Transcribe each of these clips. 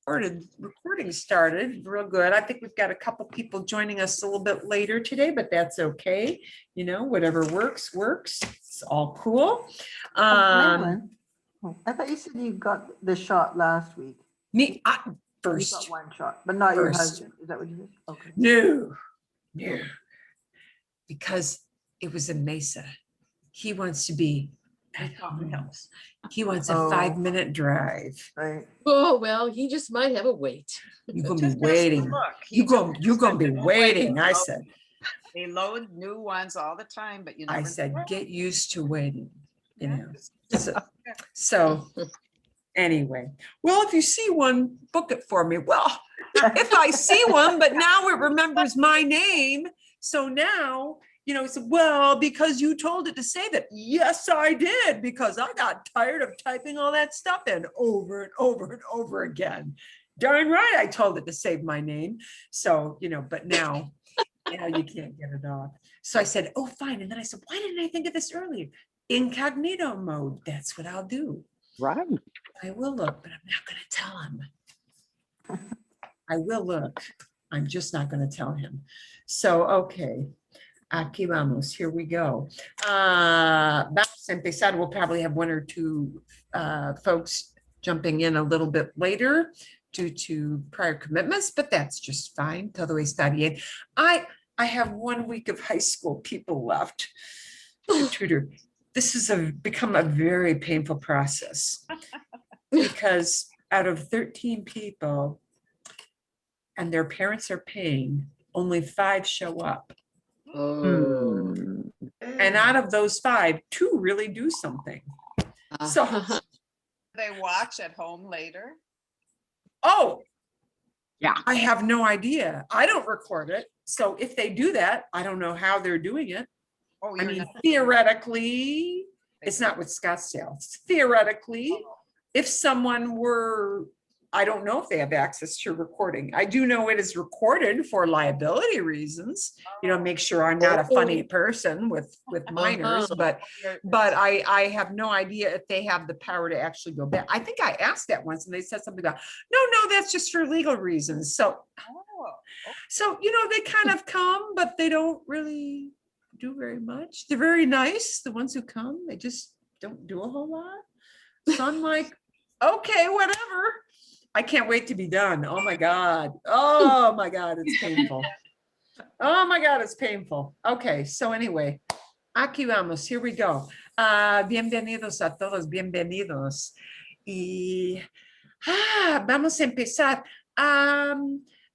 recording started real good. I think we've got a couple people joining us a little bit later today, but that's okay. You know, whatever works. It's all cool. Madeline, I thought you said you got the shot last week. Me, You first. got one shot, but not your First. husband. Is that what you said? Okay. No. Because it was in Mesa. He wants to be at home. He wants a 5-minute drive. Right. Oh, well, he just might have a wait. You're gonna be waiting. You're gonna be waiting. I said. They load new ones all the time, but you never I said, know. get used to waiting. You know. So anyway, well, if you see one, book it for me. Well, if I see one, but now it remembers my name. So now, you know, it's well, because you told it to save it. Yes, I did, because I got tired of typing all that stuff in over and over and over again. Darn right, I told it to save my name. So, you know, but now you can't get it off. So I said, oh, fine. And then I said, why didn't I think of this earlier? Incognito mode. That's what I'll do. Right. I will look, but I'm not going to tell him. I will look. I'm just not going to tell him. So, okay. Aquí vamos. Here we go. Vamos a empezar. We'll probably have one or two folks jumping in a little bit later due to prior commitments, but that's just fine. Todo está bien. I have 1 week of high school people left to tutor. This has become a very painful process because out of 13 people and their parents are paying, only 5 show up. Oh. And out of those 5, 2 really do something. So, They watch at home later. oh, Yeah. I have no idea. I don't record it. So if they do that, I don't know how they're doing it. Oh, I you're mean, not- theoretically, it's not with Scottsdale. Theoretically, if someone were, I don't know if they have access to recording. I do know it is recorded for liability reasons, you know, make sure I'm not a funny person with minors, but I have no idea if they have the power to actually go back. I think I asked that once and they said something about, no, that's just for legal reasons. So, you know, they kind of come, but they don't really do very much. They're very nice. The ones who come, they just don't do a whole lot. So I'm like, okay, whatever. I can't wait to be done. Oh my God. Oh my God, it's painful. Oh my God, it's painful. Okay, so anyway, aquí vamos. Here we go. Bienvenidos a todos, bienvenidos. Y vamos a empezar.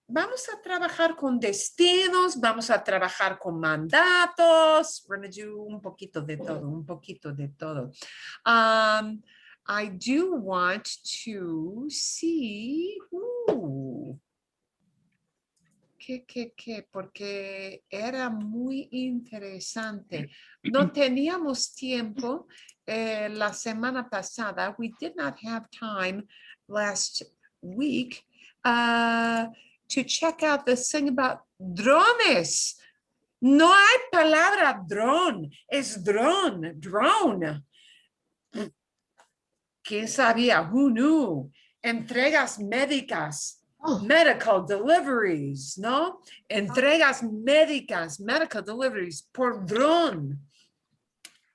Vamos a trabajar con destinos, vamos a trabajar con mandatos. We're going to do un poquito de todo, un poquito de todo. I do want to see, porque era muy interesante. No teníamos tiempo la semana pasada. We did not have time last week to check out this thing about drones. No hay palabra drone, es drone. ¿Quién sabía? Who knew? Entregas médicas, medical deliveries, ¿no? Entregas médicas, medical deliveries por drone.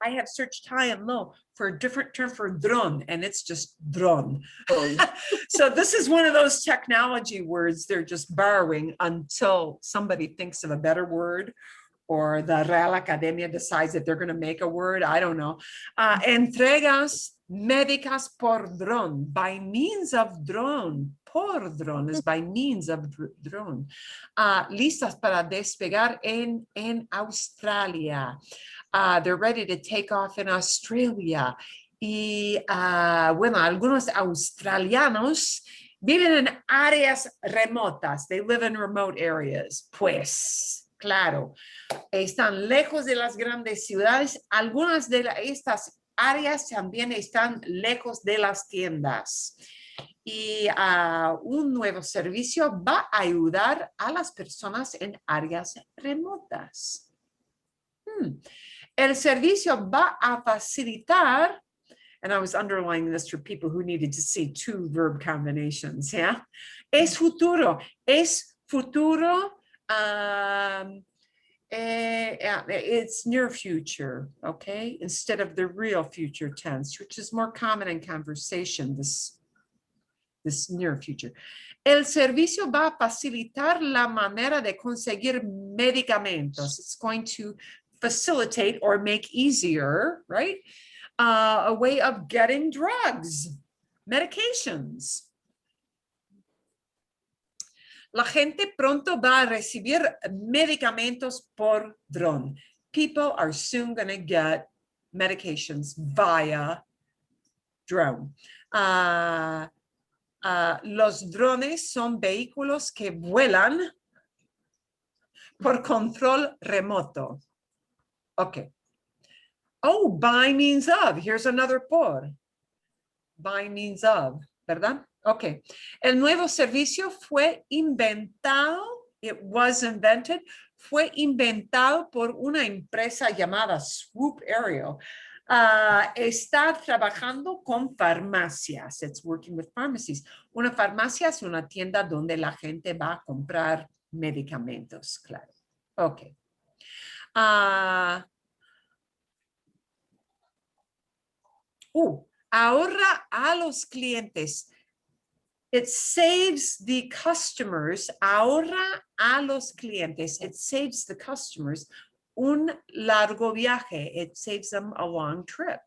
I have searched high and low for a different term for drone, and it's just drone. So this is one of those technology words they're just borrowing until somebody thinks of a better word, or the Real Academia decides that they're going to make a word. I don't know. Entregas médicas por drone, by means of drone. Por drone is by means of drone. Listas para despegar en Australia. They're ready to take off in Australia. Y bueno, algunos australianos viven en áreas remotas. They live in remote areas. Pues, claro, están lejos de las grandes ciudades. Algunas de estas áreas también están lejos de las tiendas. Y un nuevo servicio va a ayudar a las personas en áreas remotas. El servicio va a facilitar And I was underlining this for people who needed to see 2 verb combinations, yeah? Es futuro. It's near future, okay? Instead of the real future tense, which is more common in conversation, this near future. El servicio va a facilitar la manera de conseguir medicamentos. It's going to facilitate or make easier, right? A way of getting drugs, medications. La gente pronto va a recibir medicamentos por dron. People are soon going to get medications via drone. Los drones son vehículos que vuelan por control remoto. Okay. Oh, by means of. Here's another por. By means of, ¿verdad? Okay. El nuevo servicio fue inventado. It was invented. Fue inventado por una empresa llamada Swoop Aerial. Está trabajando con farmacias. It's working with pharmacies. Una farmacia es una tienda donde la gente va a comprar medicamentos, claro. Okay. Ahorra a los clientes. It saves the customers. Ahorra a los clientes. It saves the customers un largo viaje. It saves them a long trip.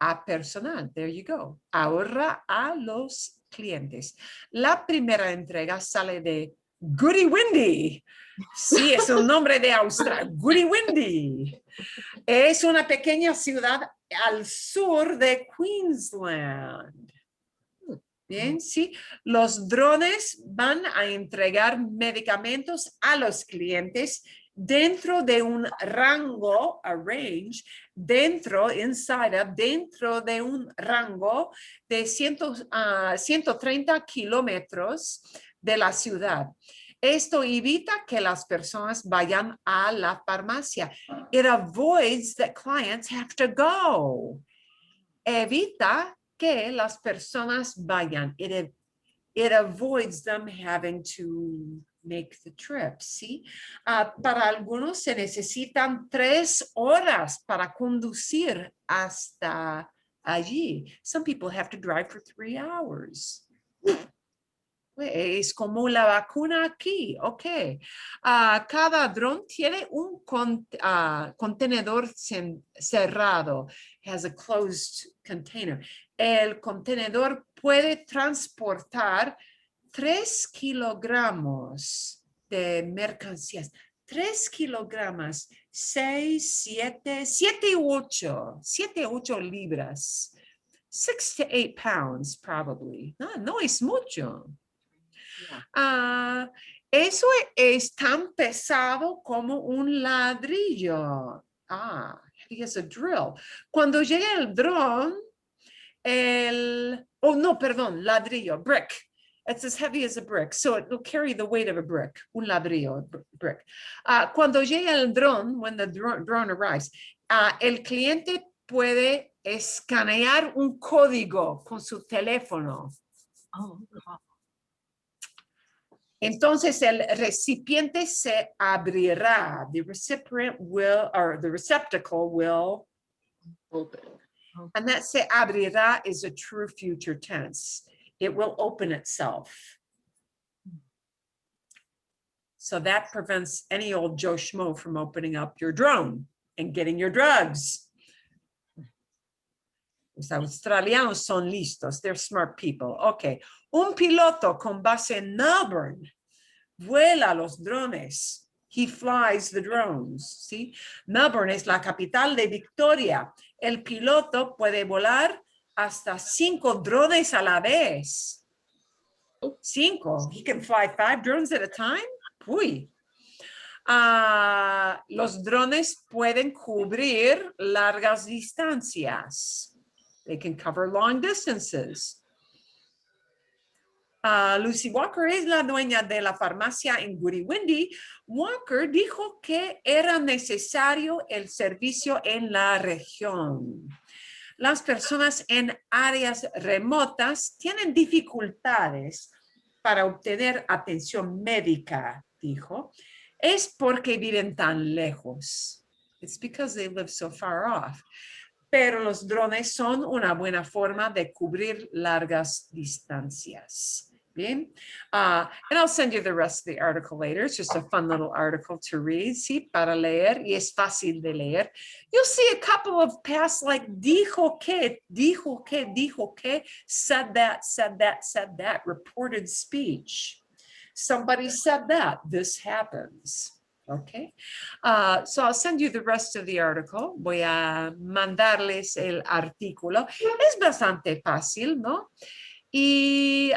A personal. There you go. Ahorra a los clientes. La primera entrega sale de Goody Windy. Sí, es el nombre de Australia. Goody Windy. Es una pequeña ciudad al sur de Queensland. Bien, sí. Los drones van a entregar medicamentos a los clientes dentro de un rango, a range, dentro de un rango de 130 kilómetros de la ciudad. Esto evita que las personas vayan a la farmacia. It avoids that clients have to go. Evita que las personas vayan. It avoids them having to make the trip, ¿sí? Para algunos se necesitan 3 horas para conducir hasta allí. Some people have to drive for 3 hours. Es como la vacuna aquí, ok. Cada dron tiene un contenedor cerrado. Has a closed container. El contenedor puede transportar 3 kilogramos de mercancías. 3 kilogramos, 7 u 8 libras. 6 to 8 pounds, probably. No es mucho. Eso es tan pesado como un ladrillo. Heavy as a drill. Cuando llega el dron, ladrillo, brick. It's as heavy as a brick, so it will carry the weight of a brick. Un ladrillo, brick. Cuando llega el dron, when the drone arrives, el cliente puede escanear un código con su teléfono. Entonces el recipiente se abrirá. The recipient will, or the receptacle will open. And that se abrirá is a true future tense. It will open itself. So that prevents any old Joe Schmo from opening up your drone and getting your drugs. Los australianos son listos. They're smart people. Okay. Un piloto con base en Melbourne vuela los drones. He flies the drones. ¿Sí? Melbourne es la capital de Victoria. El piloto puede volar hasta 5 drones a la vez. 5. He can fly 5 drones at a time. Uy. Los drones pueden cubrir largas distancias. They can cover long distances. Lucy Walker es la dueña de la farmacia en Guriwindi. Walker dijo que era necesario el servicio en la región. Las personas en áreas remotas tienen dificultades para obtener atención médica, dijo. Es porque viven tan lejos. It's because they live so far off. Pero los drones son una buena forma de cubrir largas distancias. Bien. And I'll send you the rest of the article later. It's just a fun little article to read. Sí, para leer. Y es fácil de leer. You'll see a couple of past like dijo que, said that, reported speech. Somebody said that. This happens. Okay, so I'll send you the rest of the article. Voy a mandarles el artículo. Es bastante fácil, ¿no? Y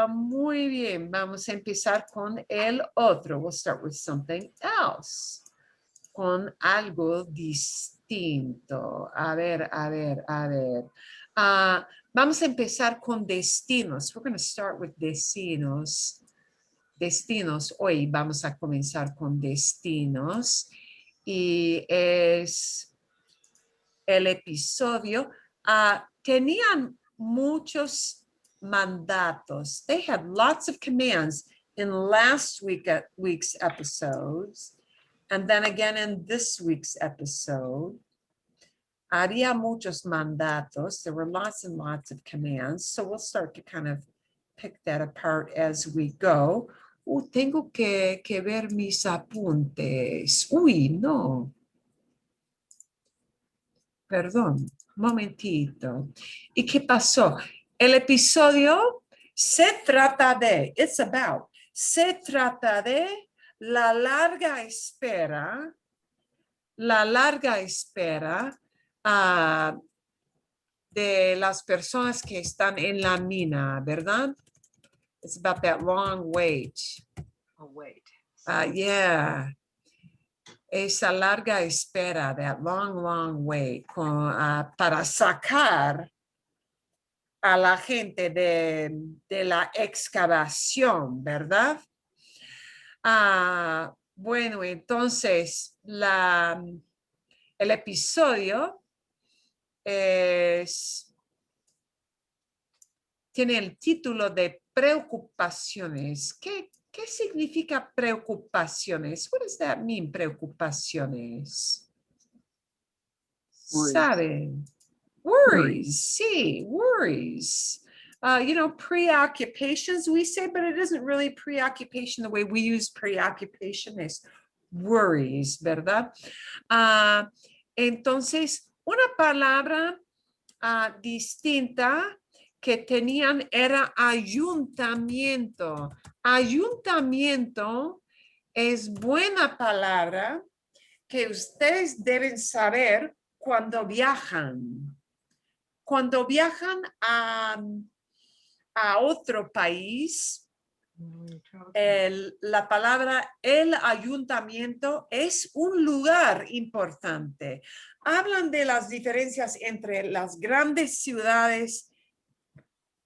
muy bien, vamos a empezar con el otro. We'll start with something else. Con algo distinto. A ver. Vamos a empezar con destinos. We're going to start with destinos. Destinos. Hoy vamos a comenzar con destinos y es el episodio. Tenían muchos mandatos. They had lots of commands in last week's episodes and then again in this week's episode. Había muchos mandatos. There were lots and lots of commands. So we'll start to kind of pick that apart as we go. Tengo que ver mis apuntes. Uy, no. Perdón, momentito. ¿Y qué pasó? El episodio se trata de la larga espera de las personas que están en la mina, ¿verdad? It's about that long wait. Oh, wait. Yeah. Esa larga espera, that long wait, para sacar a la gente de la excavación, ¿verdad? Bueno, entonces, el episodio tiene el título de preocupaciones. ¿Qué significa preocupaciones? What does that mean, preocupaciones? Worries. ¿Saben? Worries, sí, worries. Preoccupations, we say, but it isn't really preoccupation the way we use preoccupation is worries, ¿verdad? Entonces, una palabra distinta que tenían era ayuntamiento. Ayuntamiento es buena palabra que ustedes deben saber cuando viajan. Cuando viajan a otro país, la palabra el ayuntamiento es un lugar importante. Hablan de las diferencias entre las grandes ciudades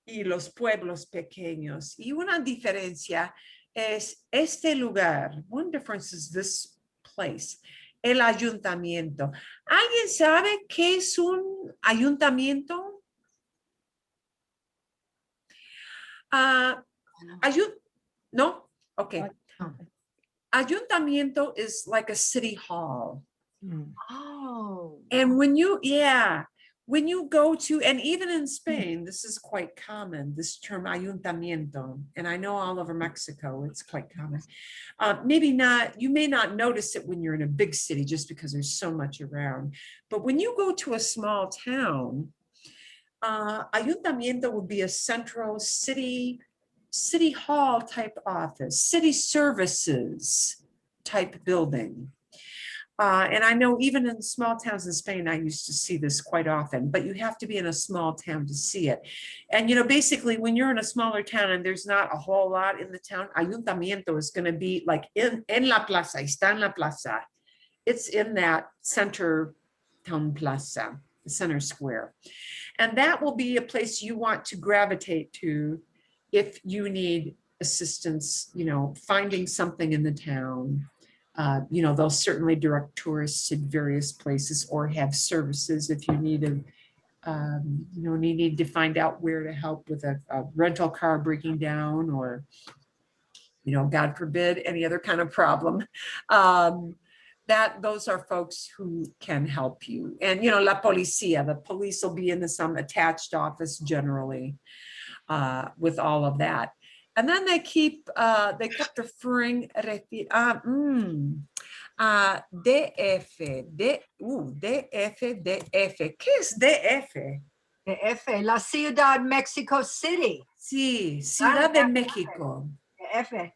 y los pueblos pequeños. Y una diferencia es este lugar. One difference is this place. El ayuntamiento. ¿Alguien sabe qué es un ayuntamiento? No? Okay. Ayuntamiento is like a city hall. Oh. And when you go to, and even in Spain, this is quite common, this term ayuntamiento, and I know all over Mexico, it's quite common. Maybe not, you may not notice it when you're in a big city just because there's so much around. But when you go to a small town, ayuntamiento would be a central city hall type office, city services type building. And I know even in small towns in Spain, I used to see this quite often, but you have to be in a small town to see it. And, basically when you're in a smaller town and there's not a whole lot in the town, ayuntamiento is going to be like en la plaza, está en la plaza. It's in that center town plaza, the center square. And that will be a place you want to gravitate to if you need assistance, finding something in the town, they'll certainly direct tourists to various places or have services if you need you need to find out where to help with a rental car breaking down or, God forbid, any other kind of problem. Those are folks who can help you. And, la policía, the police will be in some attached office generally with all of that. And then they kept referring, DF, DF. ¿Qué es DF? DF, La Ciudad Mexico City. Sí, Ciudad de México. DF.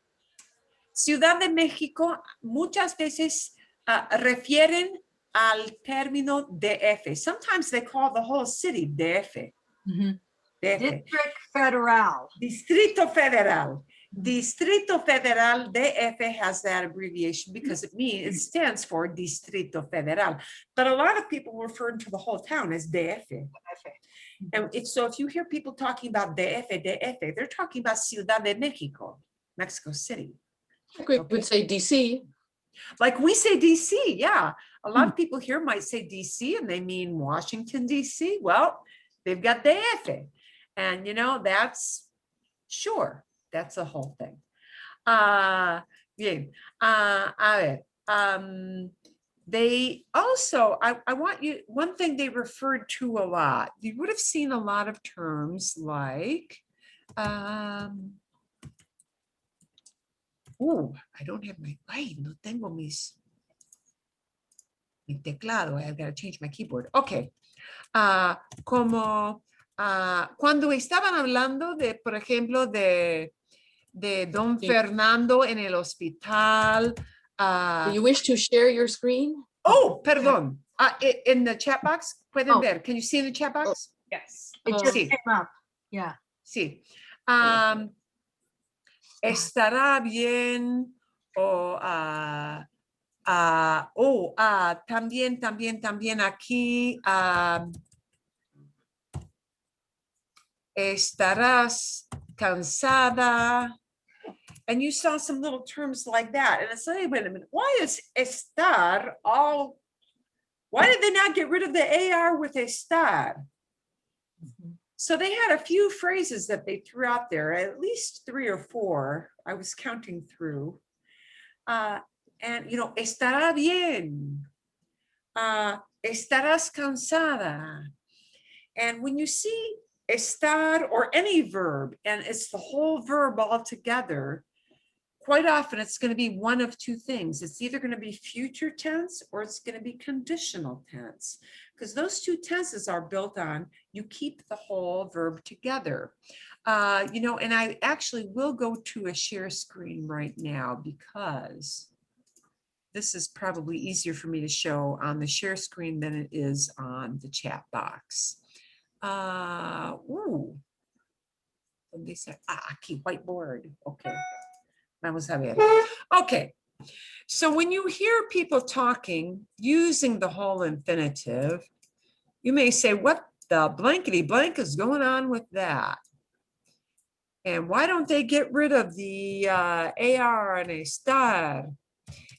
Ciudad de México muchas veces refieren al término DF. Sometimes they call the whole city DF. Mhm. DF. District Federal. Distrito Federal. Distrito Federal, DF has that abbreviation because it stands for Distrito Federal. But a lot of people refer to the whole town as DF. And so if you hear people talking about DF, they're talking about Ciudad de Mexico, Mexico City. We would say DC. Like we say DC, yeah. A lot of people here might say DC and they mean Washington, DC. Well, they've got DF. And that's sure. That's the whole thing. Bien. A ver. They also, I want you, one thing they referred to a lot, you would have seen a lot of terms like, I don't have my, no tengo mi teclado, I've got to change my keyboard. Okay. Como cuando estaban hablando de, por ejemplo, de don Fernando en el hospital. Do you wish to share your screen? Oh, perdón. In the chat box, pueden Oh. ver. Can you see in the chat box? Yes. It just Sí. came up. Yeah. Sí. Estará bien o también aquí estarás cansada. And you saw some little terms like that. And it's like, wait a minute, why is estar all, why did they not get rid of the AR with estar? So they had a few phrases that they threw out there, at least 3 or 4. I was counting through. And, estará bien. Estarás cansada. And when you see estar or any verb, and it's the whole verb all together, quite often it's going to be one of 2 things. It's either going to be future tense or it's going to be conditional tense, because those 2 tenses are built on you keep the whole verb together. And I actually will go to a share screen right now because this is probably easier for me to show on the share screen than it is on the chat box. They said, aquí, whiteboard. Okay. Vamos a ver. Okay. So when you hear people talking using the whole infinitive, you may say, what the blankety blank is going on with that? And why don't they get rid of the AR and estar?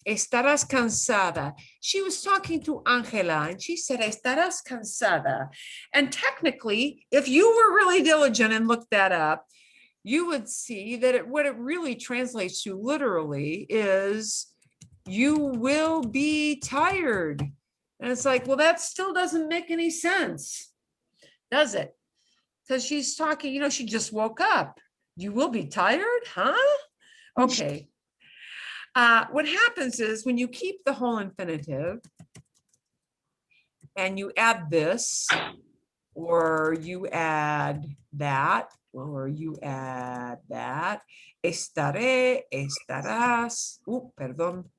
Estarás cansada. She was talking to Angela and she said, estarás cansada. And technically, if you were really diligent and looked that up, you would see that what it really translates to literally is you will be tired. And it's like, well, that still doesn't make any sense, does it? Because she's talking, she just woke up. You will be tired, huh? Okay. What happens is when you keep the whole infinitive and you add this, or you add that, or you add that, estaré, estarás, perdón,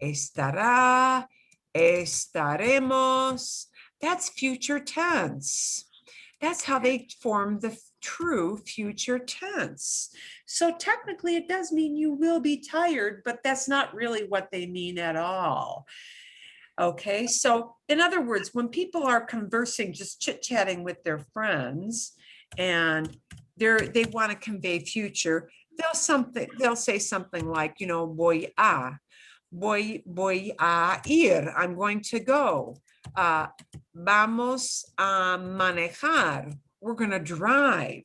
estará, estaremos, that's future tense. That's how they form the true future tense. So technically it does mean you will be tired, but that's not really what they mean at all. Okay, so in other words, when people are conversing, just chit-chatting with their friends, and they want to convey future. They'll say something like, you know, voy a ir, I'm going to go. Vamos a manejar, we're going to drive.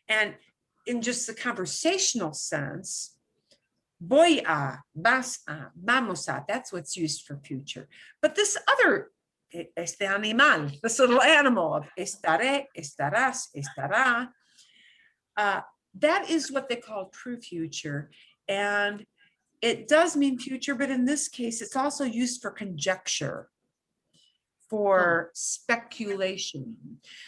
And in just the conversational sense, voy a, vas a, vamos a, that's what's used for future. But this other, este animal, this little animal of estaré, estarás, estará, that is what they call true future. And it does mean future, but in this case, it's also used for conjecture, for speculation.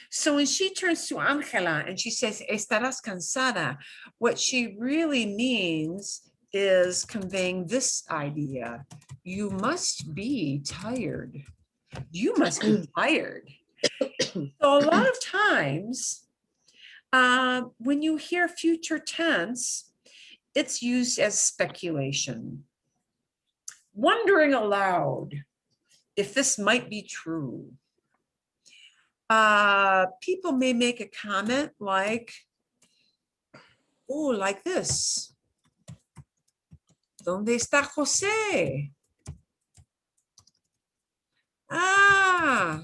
So when she turns to Angela and she says, estarás cansada, what she really means is conveying this idea. You must be tired. You must be tired. So a lot of times, when you hear future tense, it's used as speculation. Wondering aloud if this might be true. People may make a comment like, oh, like this. ¿Dónde está José? Ah,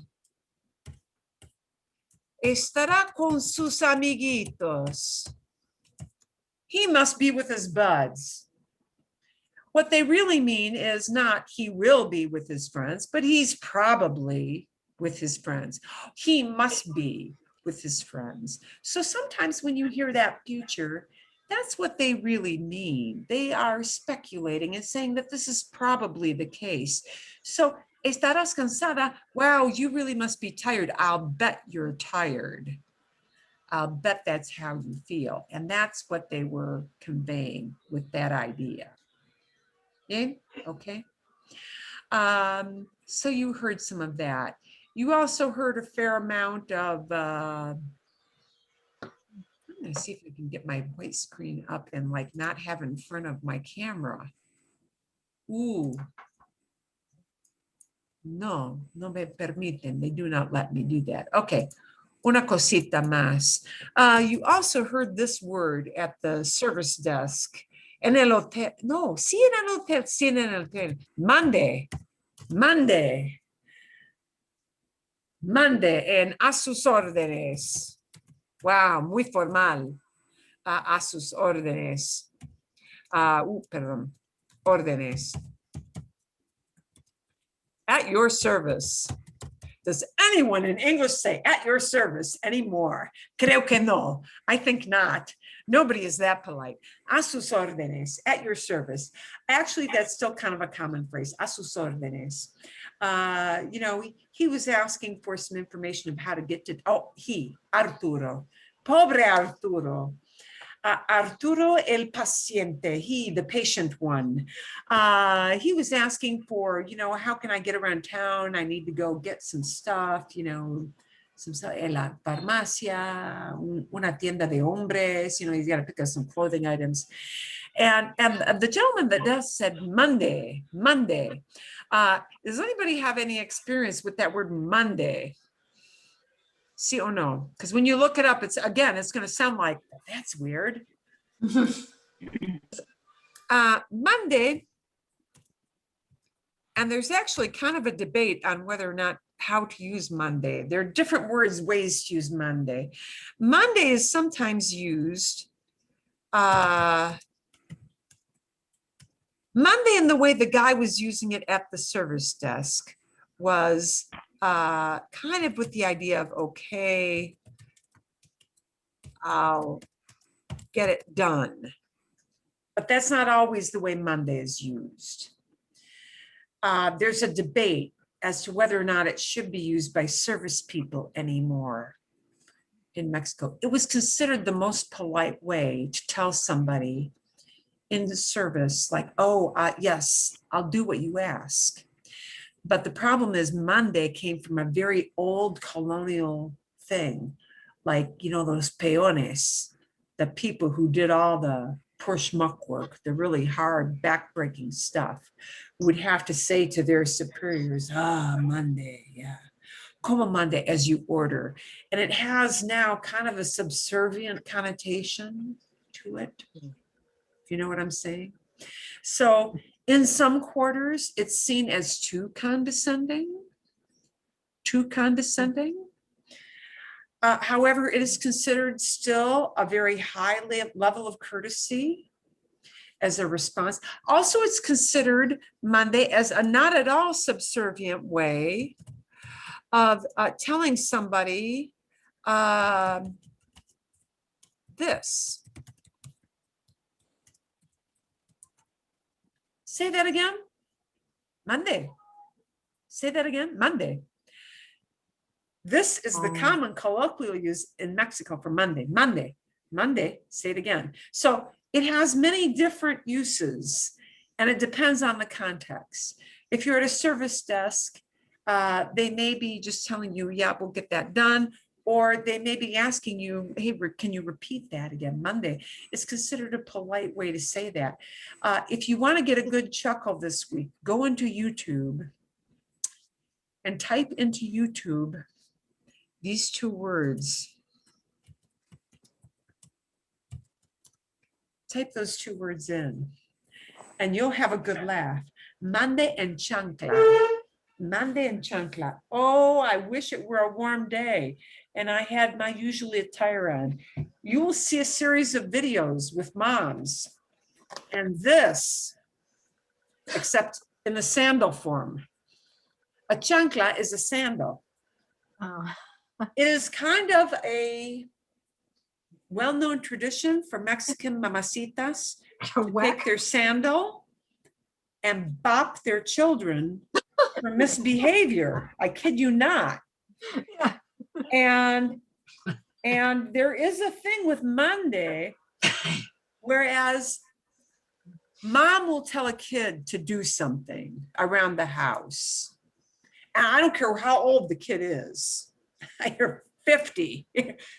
estará con sus amiguitos. He must be with his buds. What they really mean is not he will be with his friends, but he's probably with his friends. He must be with his friends. So sometimes when you hear that future, that's what they really mean. They are speculating and saying that this is probably the case. So, estarás cansada? Wow, you really must be tired. I'll bet you're tired. I'll bet that's how you feel. And that's what they were conveying with that idea. Yeah, okay. So you heard some of that. You also heard a fair amount of, I'm gonna see if I can get my white screen up and like not have in front of my camera. Ooh. No, no me permiten. They do not let me do that. Okay. Una cosita más. You also heard this word at the service desk. En el hotel. No, sí en el hotel, sí en el hotel. Mande. Mande. Mande en a sus órdenes. Wow, muy formal. A sus órdenes. Perdón. Órdenes. At your service. Does anyone in English say at your service anymore? Creo que no. I think not. Nobody is that polite. A sus órdenes, at your service. Actually, that's still kind of a common phrase. A sus órdenes. You know, he was asking for some information of how to get to, Arturo. Pobre Arturo. Arturo el paciente, the patient one. He was asking for, you know, how can I get around town? I need to go get some stuff, you know, some stuff en la farmacia, una tienda de hombres, you know, he's got to pick up some clothing items. And the gentleman that does said Monday. Does anybody have any experience with that word Monday? Sí or no? Because when you look it up, it's going to sound like, that's weird. Monday, and there's actually kind of a debate on whether or not how to use Monday. There are different ways to use Monday. Monday is sometimes used, Monday in the way the guy was using it at the service desk was kind of with the idea of, okay, I'll get it done. But that's not always the way Monday is used. There's a debate as to whether or not it should be used by service people anymore in Mexico. It was considered the most polite way to tell somebody in the service, like, yes, I'll do what you ask. But the problem is Monday came from a very old colonial thing, like, you know, those peones, the people who did all the poor schmuck work, the really hard backbreaking stuff, would have to say to their superiors, Monday, yeah. Como mande, as you order. And it has now kind of a subservient connotation to it. If you know what I'm saying? So in some quarters, it's seen as too condescending. Too condescending. However, it is considered still a very high level of courtesy as a response. Also, it's considered mande as a not at all subservient way of telling somebody this. Say that again. Mande. Say that again. Mande. This is the common colloquial use in Mexico for Monday. Monday. Monday. Say it again. So it has many different uses, and it depends on the context. If you're at a service desk, they may be just telling you, yeah, we'll get that done. Or they may be asking you, hey, can you repeat that again? Monday. It's considered a polite way to say that. If you want to get a good chuckle this week, go into YouTube and type into YouTube these two words. Type those two words in, and you'll have a good laugh. Mande and chancla. Mande and chancla. Oh, I wish it were a warm day and I had my usually attire on. You will see a series of videos with moms, and this, except in the sandal form. A chancla is a sandal. It is kind of a well-known tradition for Mexican mamacitas to take their sandal and bop their children for misbehavior. I kid you not. Yeah. And there is a thing with Monday, whereas mom will tell a kid to do something around the house. And I don't care how old the kid is. You're 50,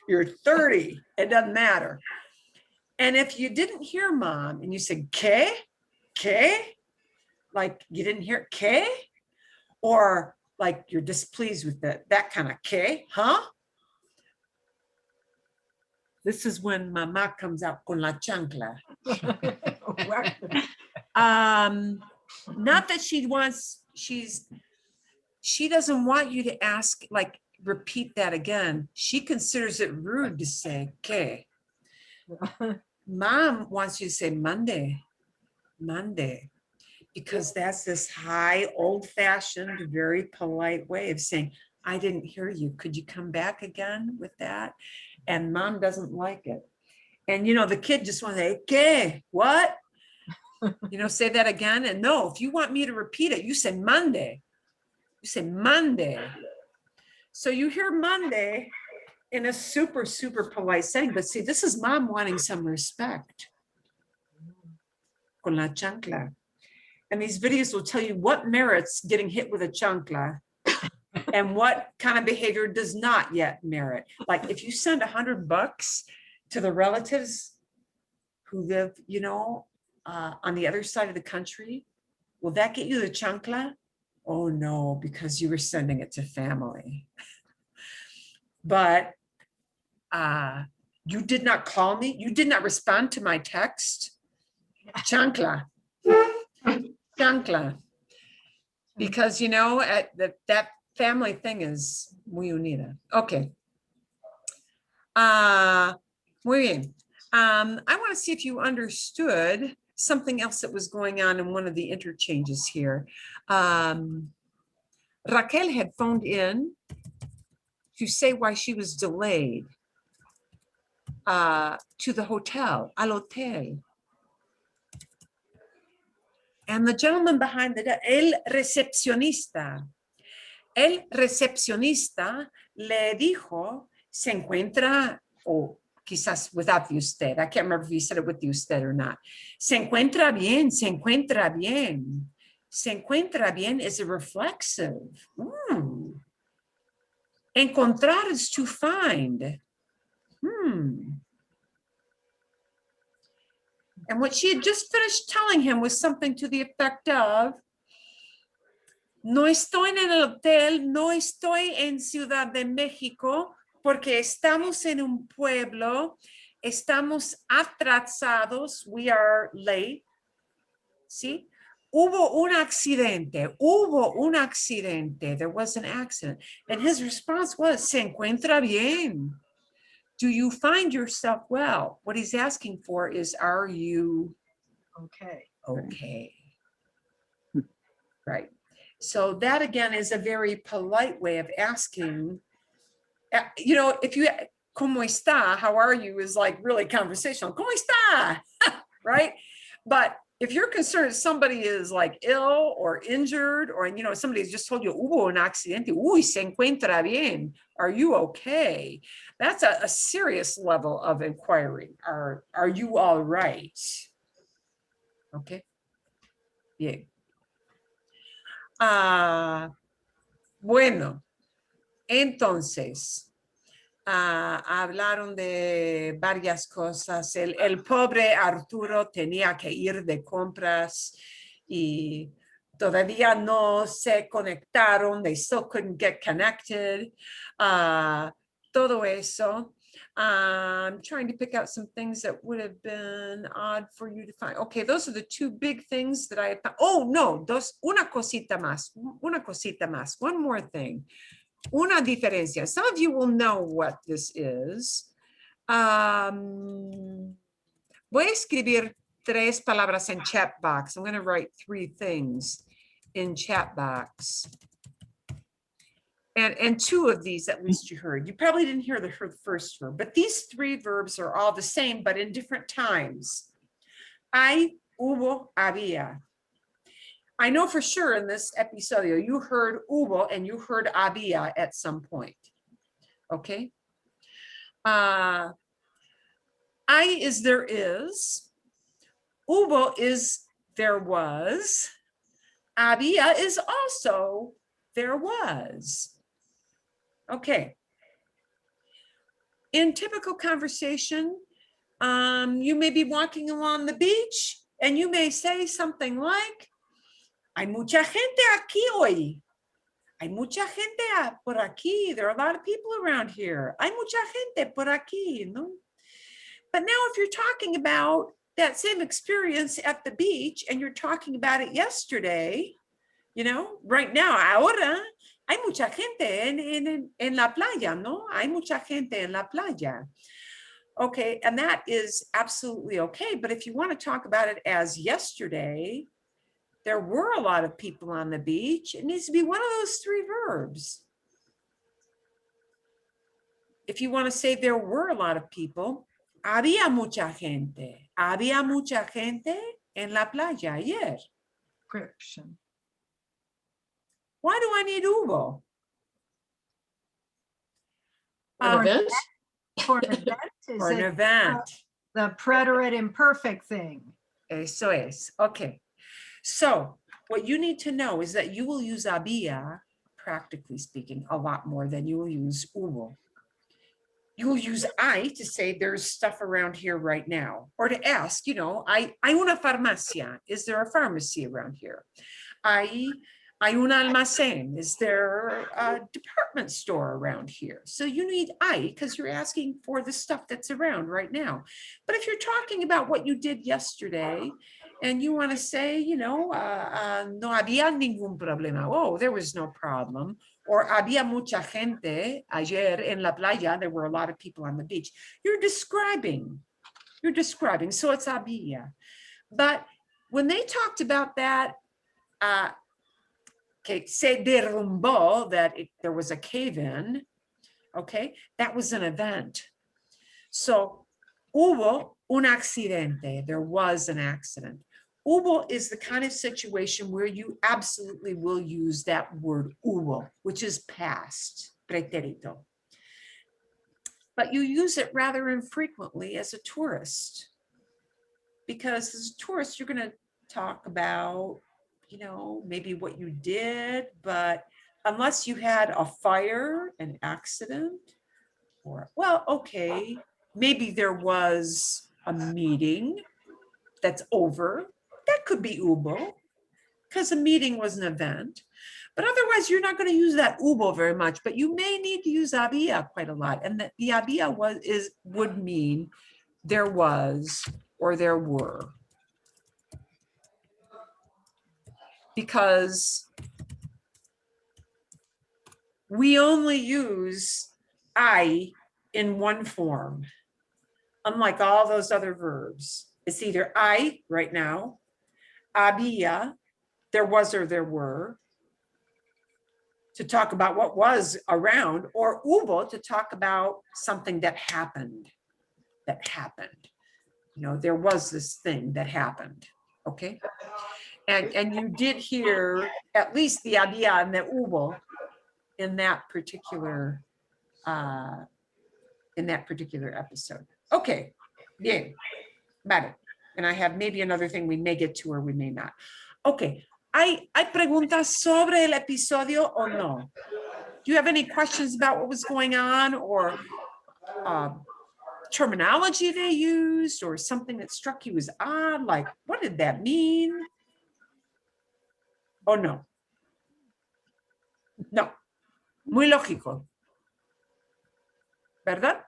you're 30, it doesn't matter. And if you didn't hear mom and you said, "Que? Que?" Like you didn't hear "Que?" Or like you're displeased with that kind of "Que? Huh?" This is when mama comes out con la chancla. Not that she doesn't want you to ask, like, repeat that again. She considers it rude to say "Que." Mom wants you to say Monday, Monday, because that's this high, old-fashioned, very polite way of saying, I didn't hear you. Could you come back again with that? And mom doesn't like it. And, you know, the kid just wants to say, "Que? What?" You know, say that again. And no, if you want me to repeat it, you say Monday. You say Monday. So you hear Monday in a super, super polite setting. But see, this is mom wanting some respect. Con la chancla. And these videos will tell you what merits getting hit with a chancla and what kind of behavior does not yet merit. Like if you send $100 to the relatives who live, you know, on the other side of the country, will that get you the chancla? Oh no, because you were sending it to family. But you did not call me. You did not respond to my text. Chancla. Chancla. Because, you know, that family thing is muy unida. Okay. Muy bien. I want to see if you understood something else that was going on in one of the interchanges here. Raquel had phoned in to say why she was delayed to the hotel, al hotel. And the gentleman behind the desk, el recepcionista le dijo, se encuentra, o quizás without the usted, I can't remember if he said it with the usted or not. Se encuentra bien, se encuentra bien. Se encuentra bien is a reflexive. Encontrar is to find. And what she had just finished telling him was something to the effect of, No estoy en el hotel, no estoy en Ciudad de México, porque estamos en un pueblo, estamos atrasados, we are late, ¿sí? Hubo un accidente, there was an accident. And his response was, se encuentra bien. Do you find yourself well? What he's asking for is, are you Okay. okay? Right. So that again is a very polite way of asking, you know, if you, ¿cómo está? How are you? Is like really conversational. ¿Cómo está? Right. But if you're concerned somebody is like ill or injured, or, you know, somebody's just told you, hubo un accidente, uy, se encuentra bien. Are you okay? That's a serious level of inquiry. Are you all right? Okay. Bien. Bueno, entonces, hablaron de varias cosas. El pobre Arturo tenía que ir de compras y todavía no se conectaron. They still couldn't get connected. Todo eso. I'm trying to pick out some things that would have been odd for you to find. Okay, those are the two big things that I found. Oh, no, una cosita más, one more thing. Una diferencia. Some of you will know what this is. Voy a escribir 3 palabras en chat box. I'm going to write 3 things in chat box. And 2 of these, at least you heard. You probably didn't hear the first verb, but these 3 verbs are all the same, but in different times. Hay, hubo, había. I know for sure in this episodio, you heard hubo and you heard había at some point. Okay. Hay is there is. Hubo is there was. Había is also there was. Okay. In typical conversation, you may be walking along the beach and you may say something like, hay mucha gente aquí hoy. Hay mucha gente por aquí. There are a lot of people around here. Hay mucha gente por aquí, no? But now if you're talking about that same experience at the beach and you're talking about it yesterday, you know, right now, ahora, hay mucha gente en la playa, ¿no? Hay mucha gente en la playa. Okay, and that is absolutely okay. But if you want to talk about it as yesterday, there were a lot of people on the beach. It needs to be one of those 3 verbs. If you want to say there were a lot of people, había mucha gente. Había mucha gente en la playa ayer. Description. Why do I need hubo? An event? For an event, is For an it event. the preterite imperfect thing? Eso es. Okay. So what you need to know is that you will use había, practically speaking, a lot more than you will use hubo. You will use hay to say there's stuff around here right now, or to ask, you know, hay una farmacia. Is there a pharmacy around here? Hay un almacén. Is there a department store around here? So you need hay because you're asking for the stuff that's around right now. But if you're talking about what you did yesterday and you want to say, you know, no había ningún problema. Oh, there was no problem. Or había mucha gente ayer en la playa. There were a lot of people on the beach. You're describing. So it's había. But when they talked about that, okay, se derrumbó, that there was a cave-in, okay, that was an event. So hubo un accidente, there was an accident. Hubo is the kind of situation where you absolutely will use that word hubo, which is past, pretérito. But you use it rather infrequently as a tourist. Because as a tourist, you're going to talk about, you know, maybe what you did, but unless you had a fire, an accident, or, well, okay, maybe there was a meeting that's over. That could be hubo, because a meeting was an event. But otherwise, you're not going to use that hubo very much, but you may need to use había quite a lot. And the había would mean there was or there were. Because we only use I in one form, unlike all those other verbs. It's either I right now, había, there was or there were, to talk about what was around, or hubo, to talk about something that happened. You know, there was this thing that happened, okay? And you did hear at least the había and the hubo in that particular episode. Okay, bien, vale. And I have maybe another thing we may get to or we may not. Okay, ¿hay preguntas sobre el episodio o no? Do you have any questions about what was going on, or terminology they used, or something that struck you as odd, like what did that mean? Oh, no. No. Muy lógico. ¿Verdad?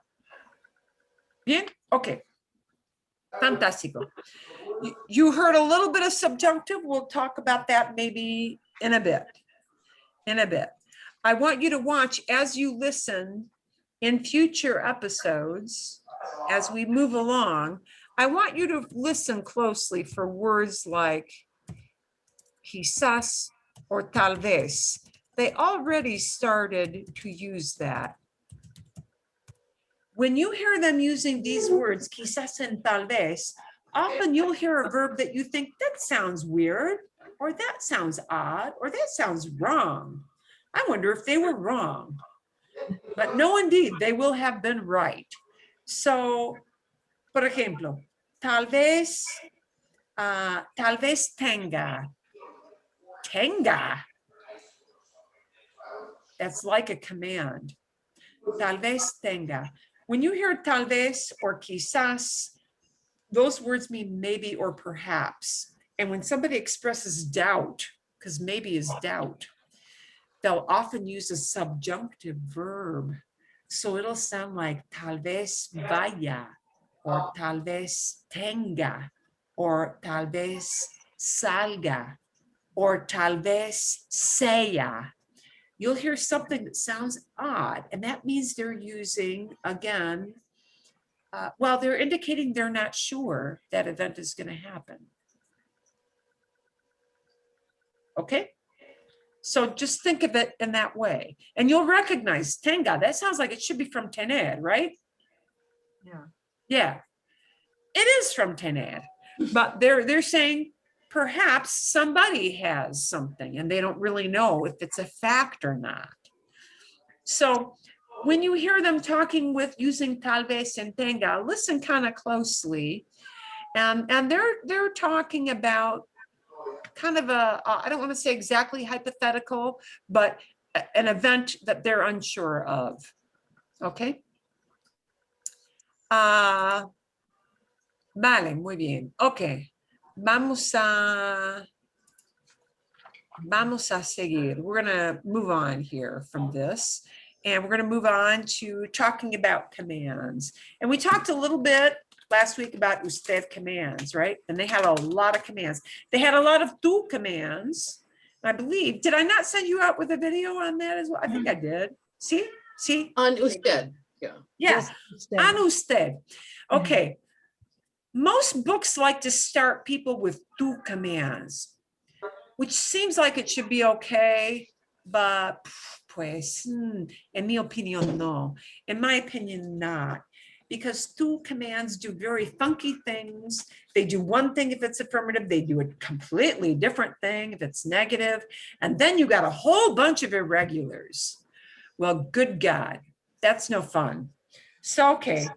Bien, okay. Fantástico. You heard a little bit of subjunctive. We'll talk about that maybe in a bit. I want you to watch as you listen in future episodes, as we move along. I want you to listen closely for words like quizás or tal vez. They already started to use that. When you hear them using these words, quizás and tal vez, often you'll hear a verb that you think that sounds weird, or that sounds odd, or that sounds wrong. I wonder if they were wrong. But no, indeed, they will have been right. So, por ejemplo, tal vez tenga. Tenga. That's like a command. Tal vez tenga. When you hear tal vez or quizás, those words mean maybe or perhaps. And when somebody expresses doubt, because maybe is doubt, they'll often use a subjunctive verb. So it'll sound like tal vez vaya, or tal vez tenga, or tal vez salga, or tal vez sea. You'll hear something that sounds odd, and that means they're using, again, well, they're indicating they're not sure that event is going to happen. Okay? So just think of it in that way. And you'll recognize tenga. That sounds like it should be from tener, right? Yeah. Yeah. It is from tener. But they're saying perhaps somebody has something and they don't really know if it's a fact or not. So when you hear them talking with using tal vez and tenga, listen kind of closely. And they're talking about kind of a, I don't want to say exactly hypothetical, but an event that they're unsure of. Okay. Vale, muy bien. Okay. Vamos a seguir. We're going to move on here from this. And we're going to move on to talking about commands. And we talked a little bit last week about Usted Commands, right? And they had a lot of commands. They had a lot of tu commands. I believe, did I not send you out with a video on that as well? I think I did. See? On Usted, yeah. Yeah, Usted. on Usted. Okay. Most books like to start people with tu commands, which seems like it should be okay, but pues, en mi opinión, no. In my opinion, not. Because tu commands do very funky things. They do one thing if it's affirmative, they do a completely different thing if it's negative. And then you got a whole bunch of irregulars. Well, good God, that's no fun. So, okay.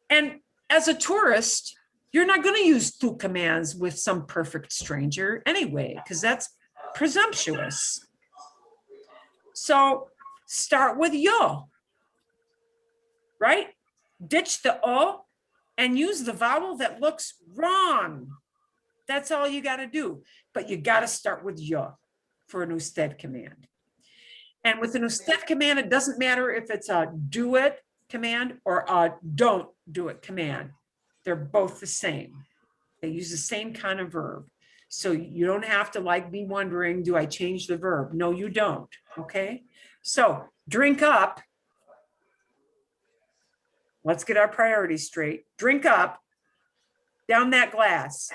And as a tourist, you're not going to use tu commands with some perfect stranger anyway, because that's presumptuous. So start with yo, right? Ditch the o and use the vowel that looks wrong. That's all you got to do. But you got to start with yo for an usted command. And with an usted command, it doesn't matter if it's a do it command or a don't do it command. They're both the same. They use the same kind of verb. So you don't have to like be wondering, do I change the verb? No, you don't. Okay. So drink up. Let's get our priorities straight. Drink up. Down that glass.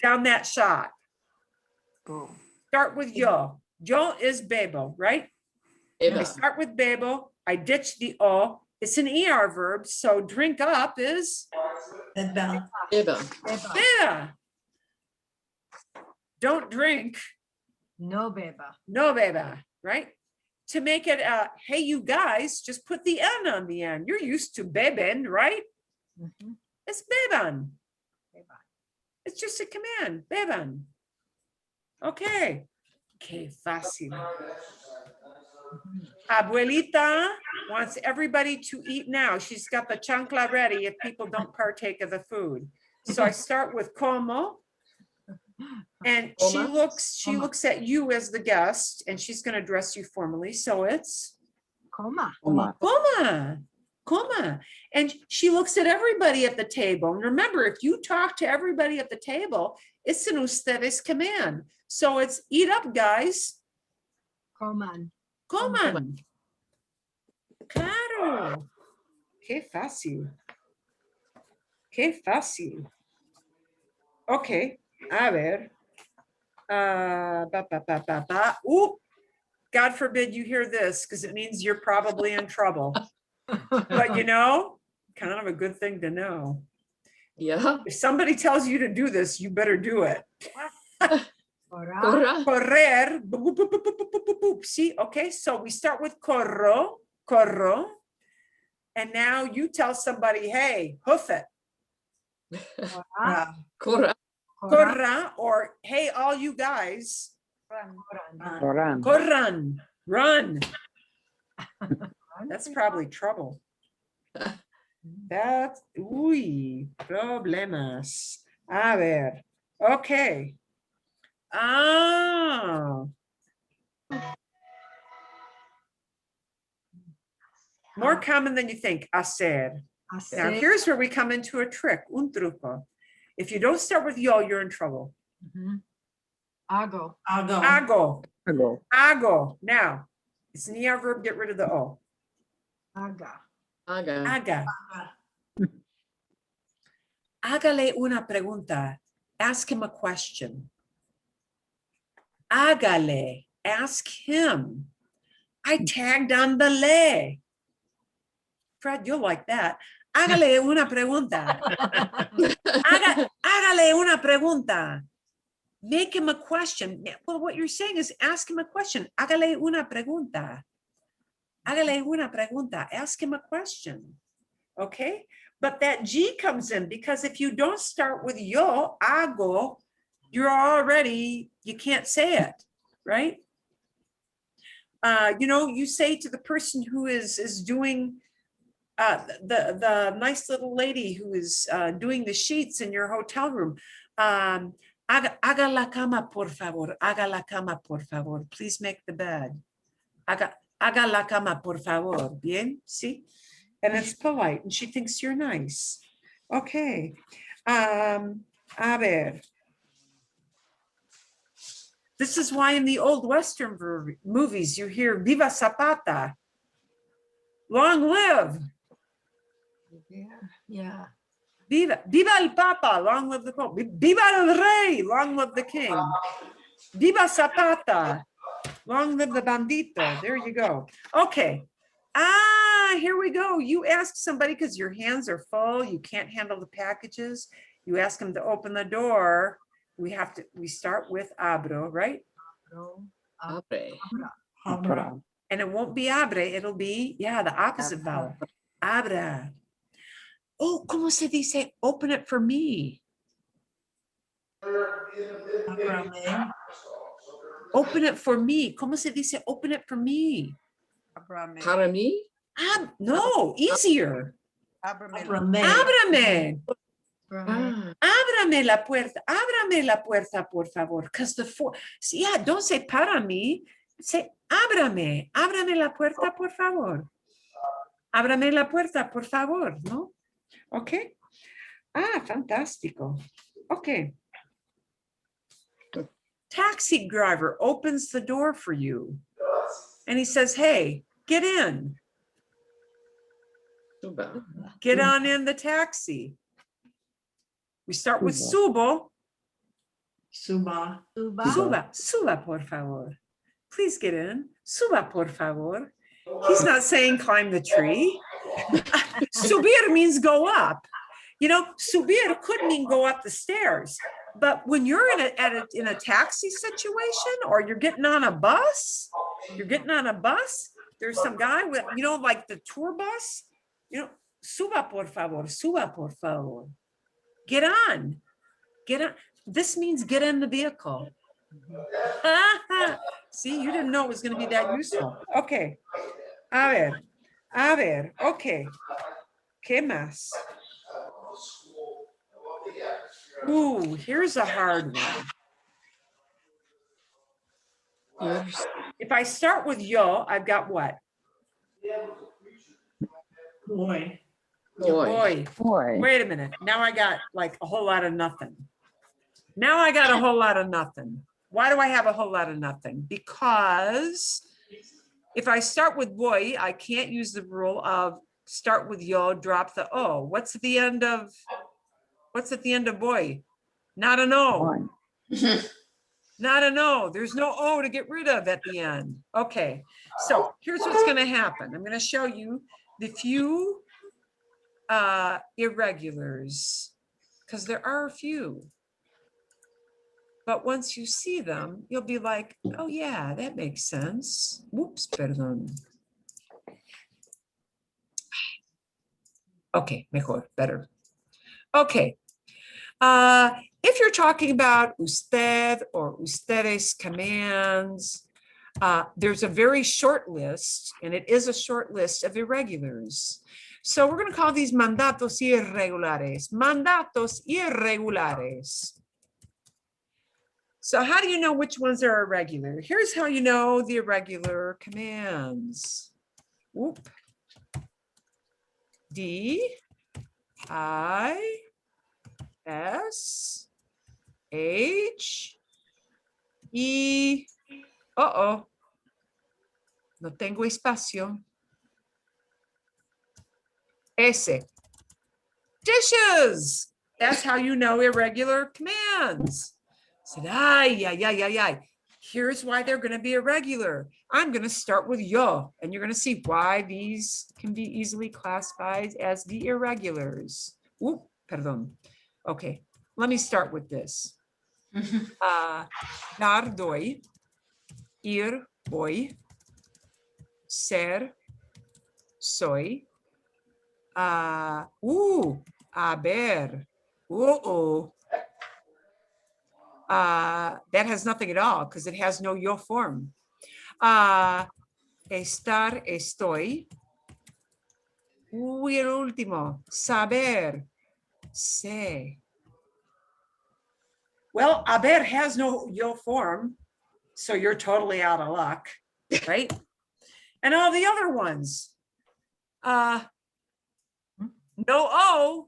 Down that shot. Go. Start with yo. Yo is bebo, right? I Beba. start with bebo. I ditch the o. It's an ER verb. So drink up is Beba. beba. Don't drink. No beba. No beba, right? To make it hey, you guys, just put the N on the end. You're used to beben, right? Mhm. It's beban. Beba. It's just a command, beban. Okay. Okay, fácil. Abuelita wants everybody to eat now. She's got the chancla ready if people don't partake of the food. So I start with como. And she Coma. looks at you as the guest and she's going to address you formally. So it's Coma. coma. And she looks at everybody at the table. And remember, if you talk to everybody at the table, it's an ustedes command. So it's eat up, guys. Coman. Coman. Claro. Qué fácil. Qué fácil. Ok, a ver. God forbid you hear this because it means you're probably in trouble. But you know, kind of a good thing to know. Yeah. If somebody tells you to do this, you better do it. Ora. Cora. Correr. Boop, boop, boop, boop, boop, boop, boop, boop. See, okay, so we start with corro. And now you tell somebody, hey, hoof it. Ora. Cora. Corra, or hey, all you guys, Ora. corran, run. That's probably trouble. That's, uy, problemas. A ver, okay. Ah. More common than you think, hacer. Now, Hacer. here's where we come into a trick, un truco. If you don't start with yo, you're in trouble. Mhm. Hago. Hago. Now, it's an ER verb, get rid of the O. Haga. Aga. Haga. Hágale una pregunta. Ask him a question. Hágale. Ask him. I tagged on the le. Fred, you'll like that. Hágale una pregunta. Hágale una pregunta. Make him a question. Well, what you're saying is ask him a question. Hágale una pregunta. Hágale una pregunta. Ask him a question. Okay? But that G comes in because if you don't start with yo, hago, you're already, you can't say it, right? You know, you say to the person who is doing the nice little lady who is doing the sheets in your hotel room. Haga la cama, por favor. Haga la cama, por favor. Please make the bed. Haga la cama, por favor. Bien? See? And it's polite, and she thinks you're nice. Okay. A ver. This is why in the old Western movies you hear Viva Zapata. Long live. Yeah. Viva el Papa, long live the Pope. Viva el Rey, long live the King. Viva Zapata, long live the bandito. There you go. Okay. Here we go. You ask somebody because your hands are full. You can't handle the packages. You ask them to open the door. We start with abro, right? Abre. And it won't be abre. It'll be, yeah, the opposite vowel. Abra. Oh, ¿cómo se dice? Open it for me. Open it for me. ¿Cómo se dice? Open it for me. Abrame. Para mí. No, easier. Abrame. Ábrame. Ah. Ábrame la puerta. Ábrame la puerta, por favor. Because yeah, don't say para mí. Say, ábrame la puerta, por favor. Ábrame la puerta, por favor, ¿no? Okay. Ah, fantástico. Okay. Taxi driver opens the door for you. And he says, hey, get in. Suba. Get on in the taxi. We start with subo. Suba. Suba, por favor. Please get in. Suba, por favor. He's not saying climb the tree. Subir means go up. You know, subir could mean go up the stairs. But when you're in a taxi situation or you're getting on a bus, there's some guy with, you know, like the tour bus, you know, suba por favor, suba por favor. Get on. This means get in the vehicle. See, you didn't know it was going to be that useful. Okay. A ver, okay. ¿Qué más? Ooh, here's a hard one. Yes. If I start with yo, I've got what? Boy. Boy. Boy. Wait a minute. Now I got like a whole lot of nothing. Why do I have a whole lot of nothing? Because if I start with boy, I can't use the rule of start with yo, drop the o. What's at the end of boy? Not an o. Not an o. There's no o to get rid of at the end. Okay, so here's what's going to happen. I'm going to show you the few irregulars because there are a few. But once you see them, you'll be like, oh yeah, that makes sense. Whoops, perdón. Okay, mejor, better. Okay. If you're talking about usted or ustedes commands, there's a very short list, and it is a short list of irregulars. So we're going to call these mandatos irregulares. Mandatos irregulares. So how do you know which ones are irregular? Here's how you know the irregular commands. Whoop. D, I, S, H, E, no tengo espacio. S, dishes. That's how you know irregular commands. Said, ay. Here's why they're going to be irregular. I'm going to start with yo, and you're going to see why these can be easily classified as the irregulars. Ooh, perdón. Okay, let me start with this. Dar, doy, ir, voy, ser, soy, haber, that has nothing at all because it has no yo form. Estar, estoy. Y el último, saber, sé. Well, haber has no yo form, so you're totally out of luck, right? And all the other ones, no o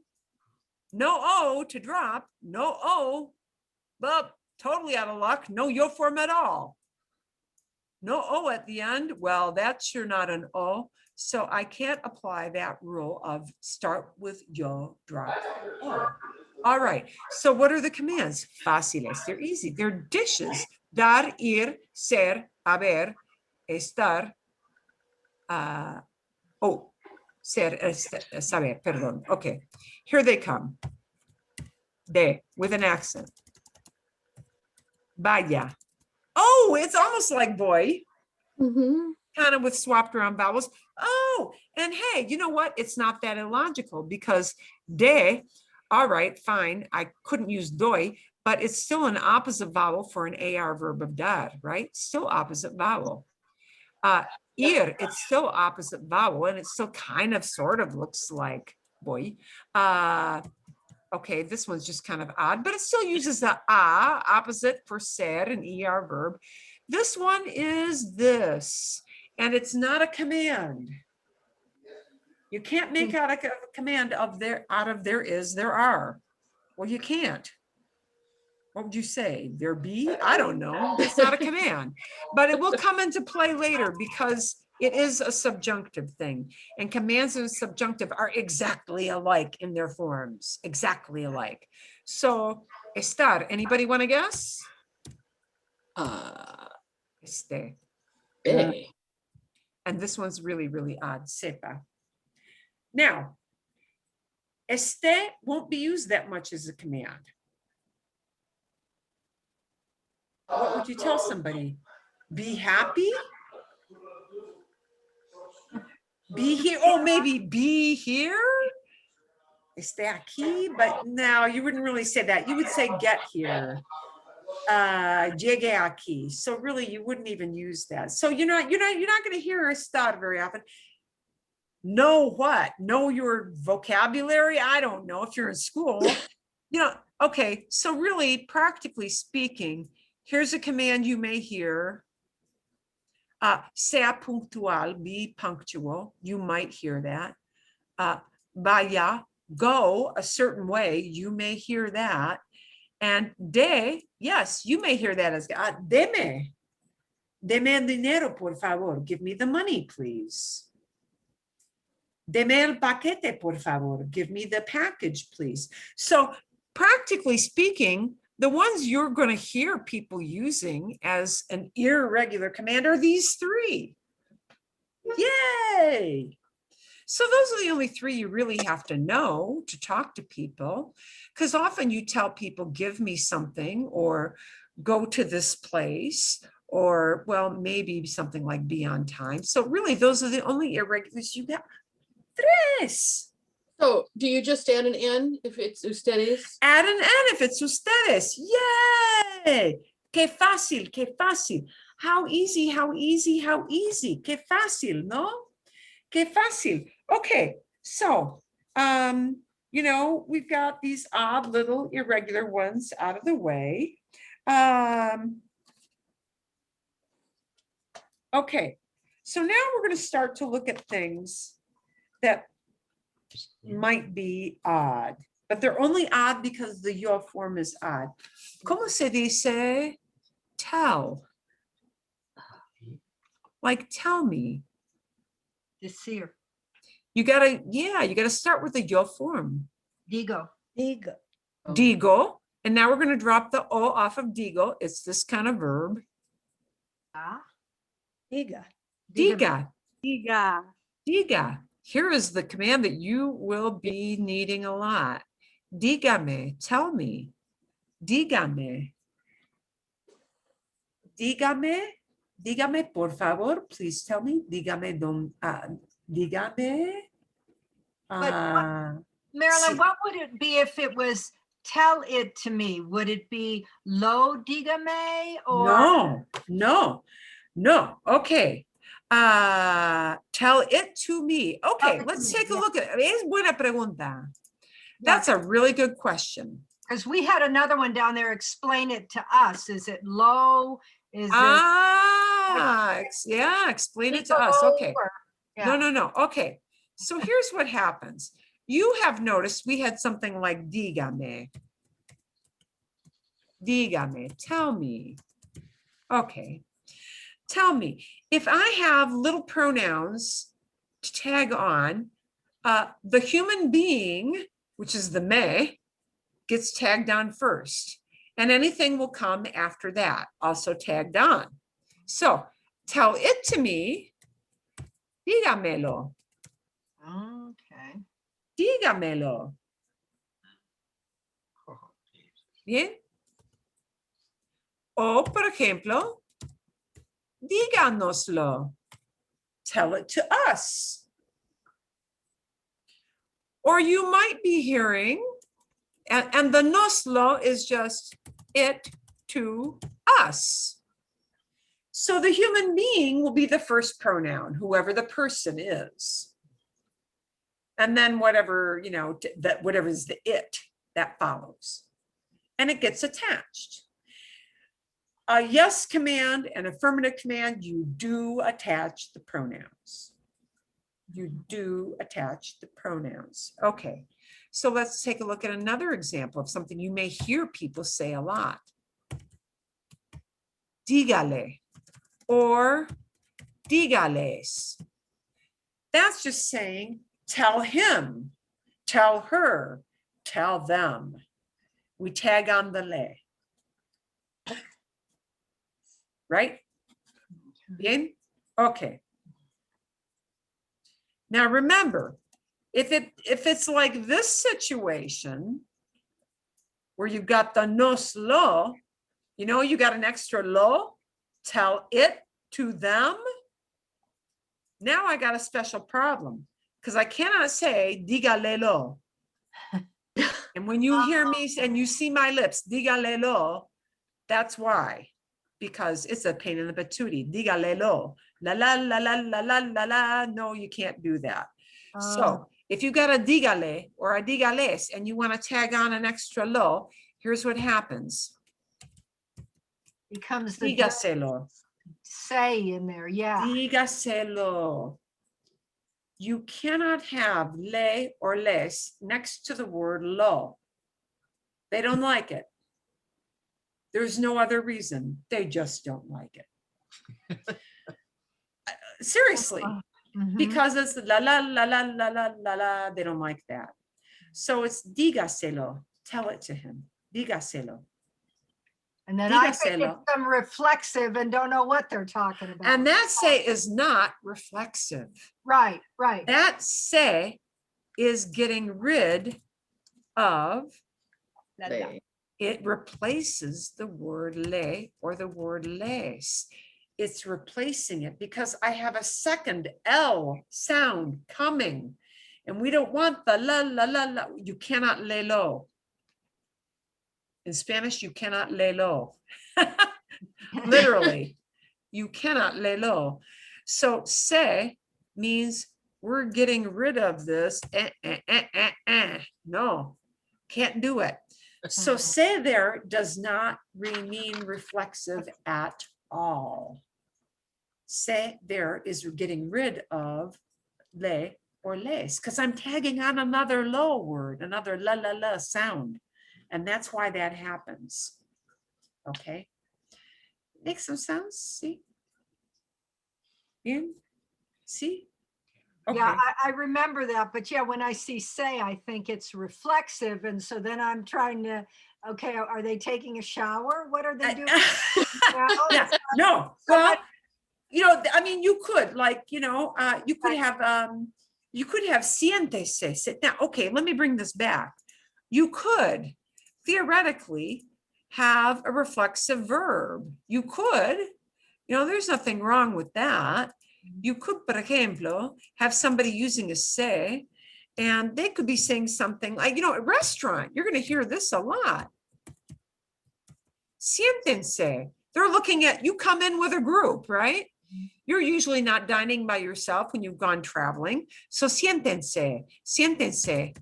to drop, no o, but totally out of luck, no yo form at all. No o at the end, well, that's sure not an o, so I can't apply that rule of start with yo, drop o. All right, so what are the commands? Fáciles, they're easy, they're dishes. Dar, ir, ser, haber, estar, saber, perdón. Okay, here they come. De, with an accent. Vaya. Oh, it's almost like boy. Kind of with swapped around vowels. Oh, and hey, you know what? It's not that illogical because de, all right, fine. I couldn't use doy, but it's still an opposite vowel for an AR verb of dar, right? Still opposite vowel. Ir, it's still opposite vowel, and it still kind of sort of looks like boy. Okay, this one's just kind of odd, but it still uses the opposite for ser, an ER verb. This one is this, and it's not a command. You can't make out a command of out of there is, there are. Well, you can't. What would you say? There be? I don't know. It's not a command, but it will come into play later because it is a subjunctive thing, and commands and subjunctive are exactly alike in their forms, exactly alike. So, estar, anybody want to guess? Este. Be. And this one's really, really odd, sepa. Now, este won't be used that much as a command. What would you tell somebody? Be happy? Be here? Oh, maybe be here? Esté aquí? But no, you wouldn't really say that. You would say get here. Llegue aquí. So really, you wouldn't even use that. So you're not going to hear estar very often. Know what? Know your vocabulary? I don't know. If you're in school, okay. So really, practically speaking, here's a command you may hear. Sea puntual, be punctual. You might hear that. Vaya, go a certain way. You may hear that. And de, yes, you may hear that as deme. Deme el dinero, por favor. Give me the money, please. Deme el paquete, por favor. Give me the package, please. So practically speaking, the ones you're going to hear people using as an irregular command are these three. Yay! So those are the only three you really have to know to talk to people, because often you tell people, give me something, or go to this place, or, well, maybe something like be on time. So really, those are the only irregulars you got. Tres. So do you just add an N if it's ustedes? Add an N if it's ustedes. Yay! Qué fácil, qué fácil. How easy, how easy, how easy. Qué fácil, no? Qué fácil. Okay, so, we've got these odd little irregular ones out of the way. Okay, so now we're going to start to look at things that might be odd, but they're only odd because the yo form is odd. ¿Cómo se dice tell? Like tell me. Decir. You gotta start with the yo form. Digo. Digo, and now we're gonna drop the o off of digo. It's this kind of verb. Diga. Diga. Diga. Diga. Here is the command that you will be needing a lot. Dígame, tell me. Dígame. Dígame. Dígame, por favor, please tell me. Dígame, dígame. Marilyn, what would it be if it was tell it to me? Would it be lo dígame or? No. Okay. Tell it to me. Okay, let's take a look at it. Es buena pregunta. That's a really good question. Because we had another one down there, explain it to us. Is it low? Is Yeah, explain it to us. Okay. Yeah. No. Okay. So here's what happens. You have noticed we had something like dígame. Dígame, tell me. Okay. Tell me, if I have little pronouns to tag on, the human being, which is the me, gets tagged on first, and anything will come after that, also tagged on. So tell it to me, dígamelo. Okay. Dígamelo. Bien. O, por ejemplo, díganoslo. Tell it to us. Or you might be hearing, and the noslo is just it to us. So the human being will be the first pronoun, whoever the person is. And then whatever, that whatever is the it that follows. And it gets attached. a yes command and affirmative command, you do attach the pronouns. You do attach the pronouns. Okay, so let's take a look at another example of something you may hear people say a lot. Dígale or dígales. That's just saying, tell him, tell her, tell them. We tag on the le. Right? Bien? Okay. Now remember, if it's like this situation where you've got the nos lo, you know, you got an extra lo, tell it to them. Now I got a special problem because I cannot say dígalelo. And when you hear me and you see my lips, dígalelo, that's why. Because it's a pain in the patootie. Dígalelo. La la la la la la la la. No, you can't do that. So if you got a dígale or a dígales and you want to tag on an extra lo, here's what happens. Becomes the Dígaselo. say in there, yeah. Dígaselo. You cannot have le or les next to the word lo. They don't like it. There's no other reason. They just don't like it. Seriously, because it's la la la la la la la la. They don't like that. So it's dígaselo. Tell it to him. Dígaselo. And then I think Dígaselo. it's some reflexive and don't know what they're talking about. And that say is not reflexive. Right, right. That say is getting rid of, They. it replaces the word le or the word les. It's replacing it because I have a second L sound coming and we don't want the la la la la. You cannot le lo. In Spanish, you cannot le lo. Literally, you cannot le lo. So se means we're getting rid of this. No, can't do it. So se there does not mean reflexive at all. Se there is getting rid of le or les because I'm tagging on another lo word, another la la la sound. And that's why that happens. Okay. Makes some sense. See? Bien? See? Okay. Yeah, I remember that, but yeah, when I see say, I think it's reflexive. And so then I'm trying to, okay, are they taking a shower? What are they doing? Yeah, no, well, you know, I mean, you could like, you know, you could have siéntese, sit down. Okay, let me bring this back. You could theoretically have a reflexive verb. You could, you know, there's nothing wrong with that. You could, por ejemplo, have somebody using a se, and they could be saying something like, you know, at a restaurant, you're going to hear this a lot. Siéntense. They're looking at, you come in with a group, right? You're usually not dining by yourself when you've gone traveling. So siéntense, siéntense.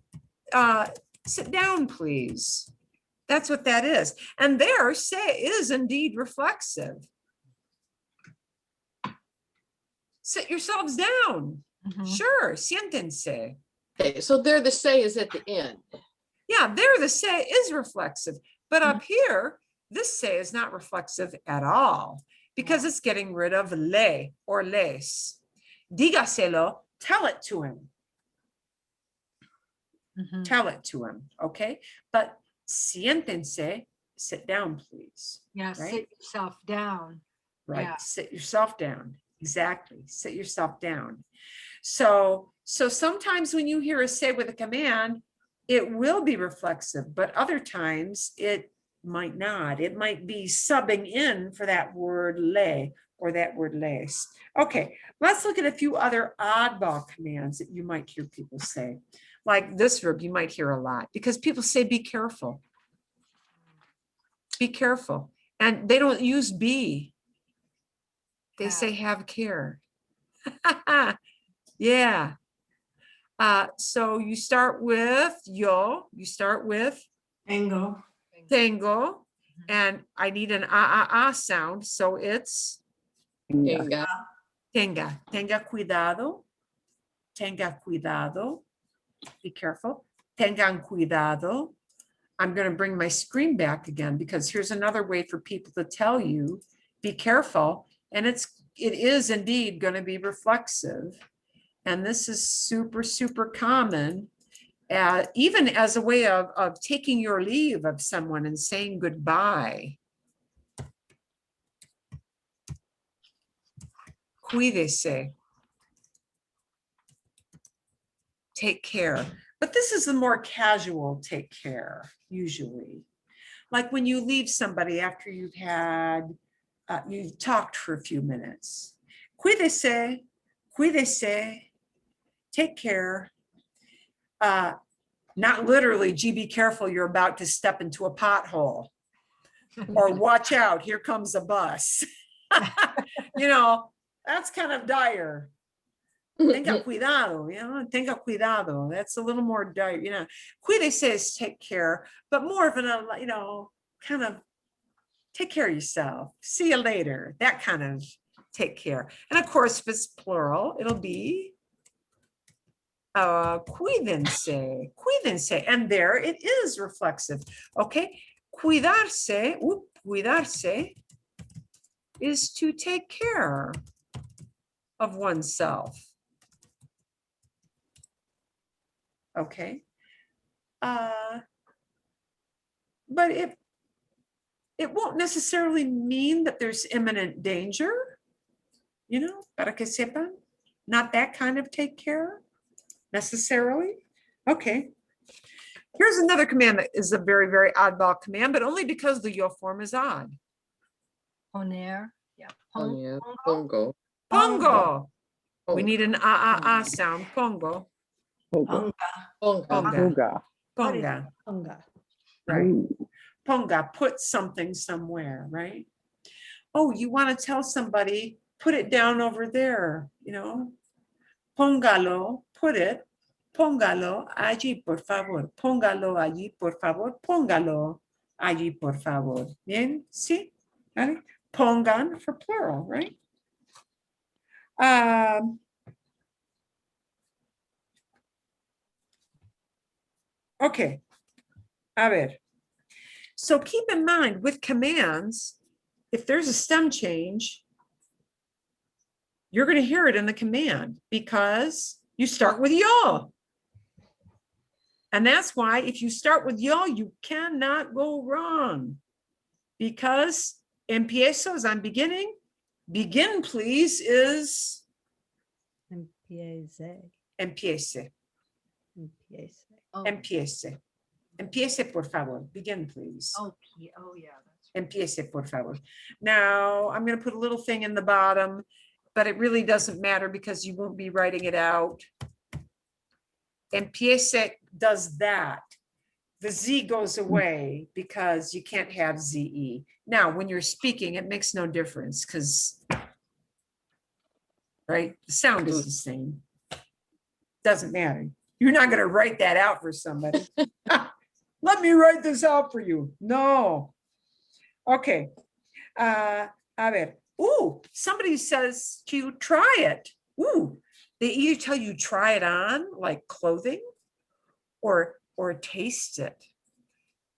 Sit down, please. That's what that is. And there, se is indeed reflexive. Sit yourselves down. Sure, siéntense. Okay, so there the say is at the end. Yeah, there the se is reflexive. But up here, this se is not reflexive at all because it's getting rid of le or les. Dígaselo, tell it to him. Tell it to him, okay? But siéntense, sit down, please. Yeah, right? sit yourself down. Right, Yeah. sit yourself down. Exactly, sit yourself down. So sometimes when you hear a say with a command, it will be reflexive, but other times it might not. It might be subbing in for that word le or that word les. Okay, let's look at a few other oddball commands that you might hear people say. Like this verb you might hear a lot because people say be careful. Be careful. And they don't use be. They say have care. Yeah. So you start with yo, you start with Tengo. tengo, And I need an ah sound. So it's Tenga. tenga cuidado, tenga cuidado. Be careful. Tengan cuidado. I'm going to bring my screen back again because here's another way for people to tell you, be careful. And it is indeed going to be reflexive. And this is super, super common, even as a way of taking your leave of someone and saying goodbye. Cuídese. Take care. But this is the more casual take care, usually. Like when you leave somebody after you've talked for a few minutes. Cuídese, cuídese, take care. Not literally, gee, be careful, you're about to step into a pothole. Or watch out, here comes a bus. You know, that's kind of dire. Tenga cuidado, you know, tenga cuidado. That's a little more dire, you know. Cuídese is take care, but more of an, you know, kind of take care of yourself. See you later. That kind of take care. And of course, if it's plural, it'll be cuídense, cuídense. And there it is reflexive. Okay. Cuidarse, cuidarse is to take care of oneself. Okay. But it won't necessarily mean that there's imminent danger, you know, para que sepan, not that kind of take care necessarily. Okay. Here's another command that is a very, very oddball command, but only because the yo form is odd. Poner. Yeah. Pongo. Pongo. Pongo. We Pongo. need an sound. Pongo. Ponga. Ponga. What is Ponga. Ponga. Right. Ponga, put something somewhere, right? Oh, you want to tell somebody, put it down over there, you know? Póngalo, put it. Póngalo allí, por favor. Póngalo allí, por favor. Póngalo allí, por favor. Bien, sí? ¿Vale? Pongan for plural, right? Okay. A ver. So keep in mind with commands, if there's a stem change, you're going to hear it in the command because you start with yo. And that's why if you start with yo, you cannot go wrong because empiezo is I'm beginning. Begin, please, is Empiece. empiece. Empiece. Oh, Empiece. Empiece, por favor. Begin, please. oh, oh, yeah. That's Empiece, por favor. Now, I'm going to put a little thing in the bottom, but it really doesn't matter because you won't be writing it out. Empiece does that. The Z goes away because you can't have ZE. Now, when you're speaking, it makes no difference because, right, the sound is the same. Doesn't matter. You're not going to write that out for somebody. Let me write this out for you. No. Okay. A ver. Ooh, somebody says to you, try it. Ooh, they either tell you try it on like clothing or taste it.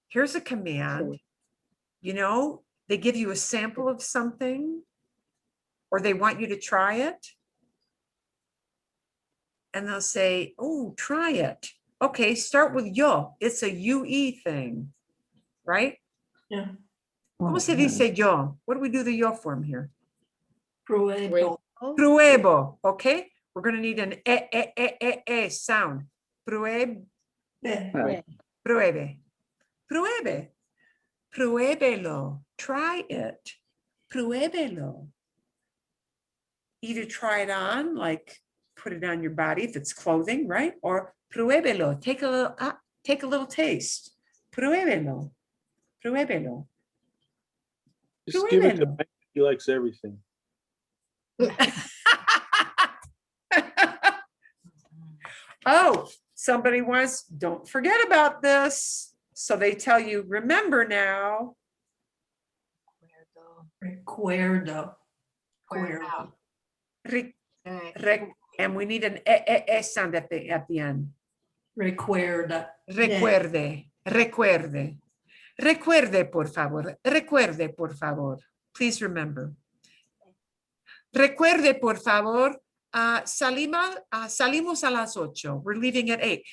Here's a command. You know, they give you a sample of something or they want you to try it. And they'll say, oh, try it. Okay, start with yo. It's a UE thing, right? Yeah. ¿Cómo se dice yo? What do we do the yo form here? Pruebo. Pruebo, okay? We're going to need an e sound. Pruebe, pruebe, pruebe, pruébelo. Try it. Pruébelo. Either try it on, like put it on your body if it's clothing, right? Or pruébelo. Take a little taste. Pruébelo. Pruébelo. Just give it to Pruébelo. Mike. He likes everything. Oh, somebody wants, don't forget about this. So they tell you, remember now, Recuerdo. Recuerdo. Re- Eh, and we need an sound at the end. Recuerda. Recuerde, recuerde. Recuerde, por favor. Recuerde, por favor. Please remember. Recuerde, por favor. Salimos a las 8. We're leaving at 8.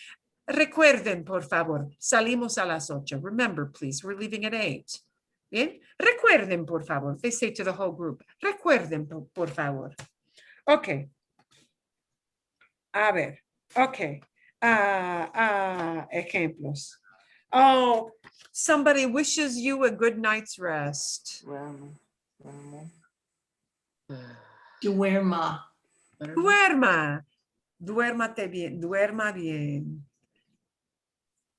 Recuerden, por favor. Salimos a las 8. Remember, please, we're leaving at 8. Bien. Recuerden, por favor. They say to the whole group. Recuerden, por favor. Okay. A ver. Okay. Ejemplos. Oh, somebody wishes you a good night's rest. Duerma. Duerma. Duérmate bien. Duerma bien.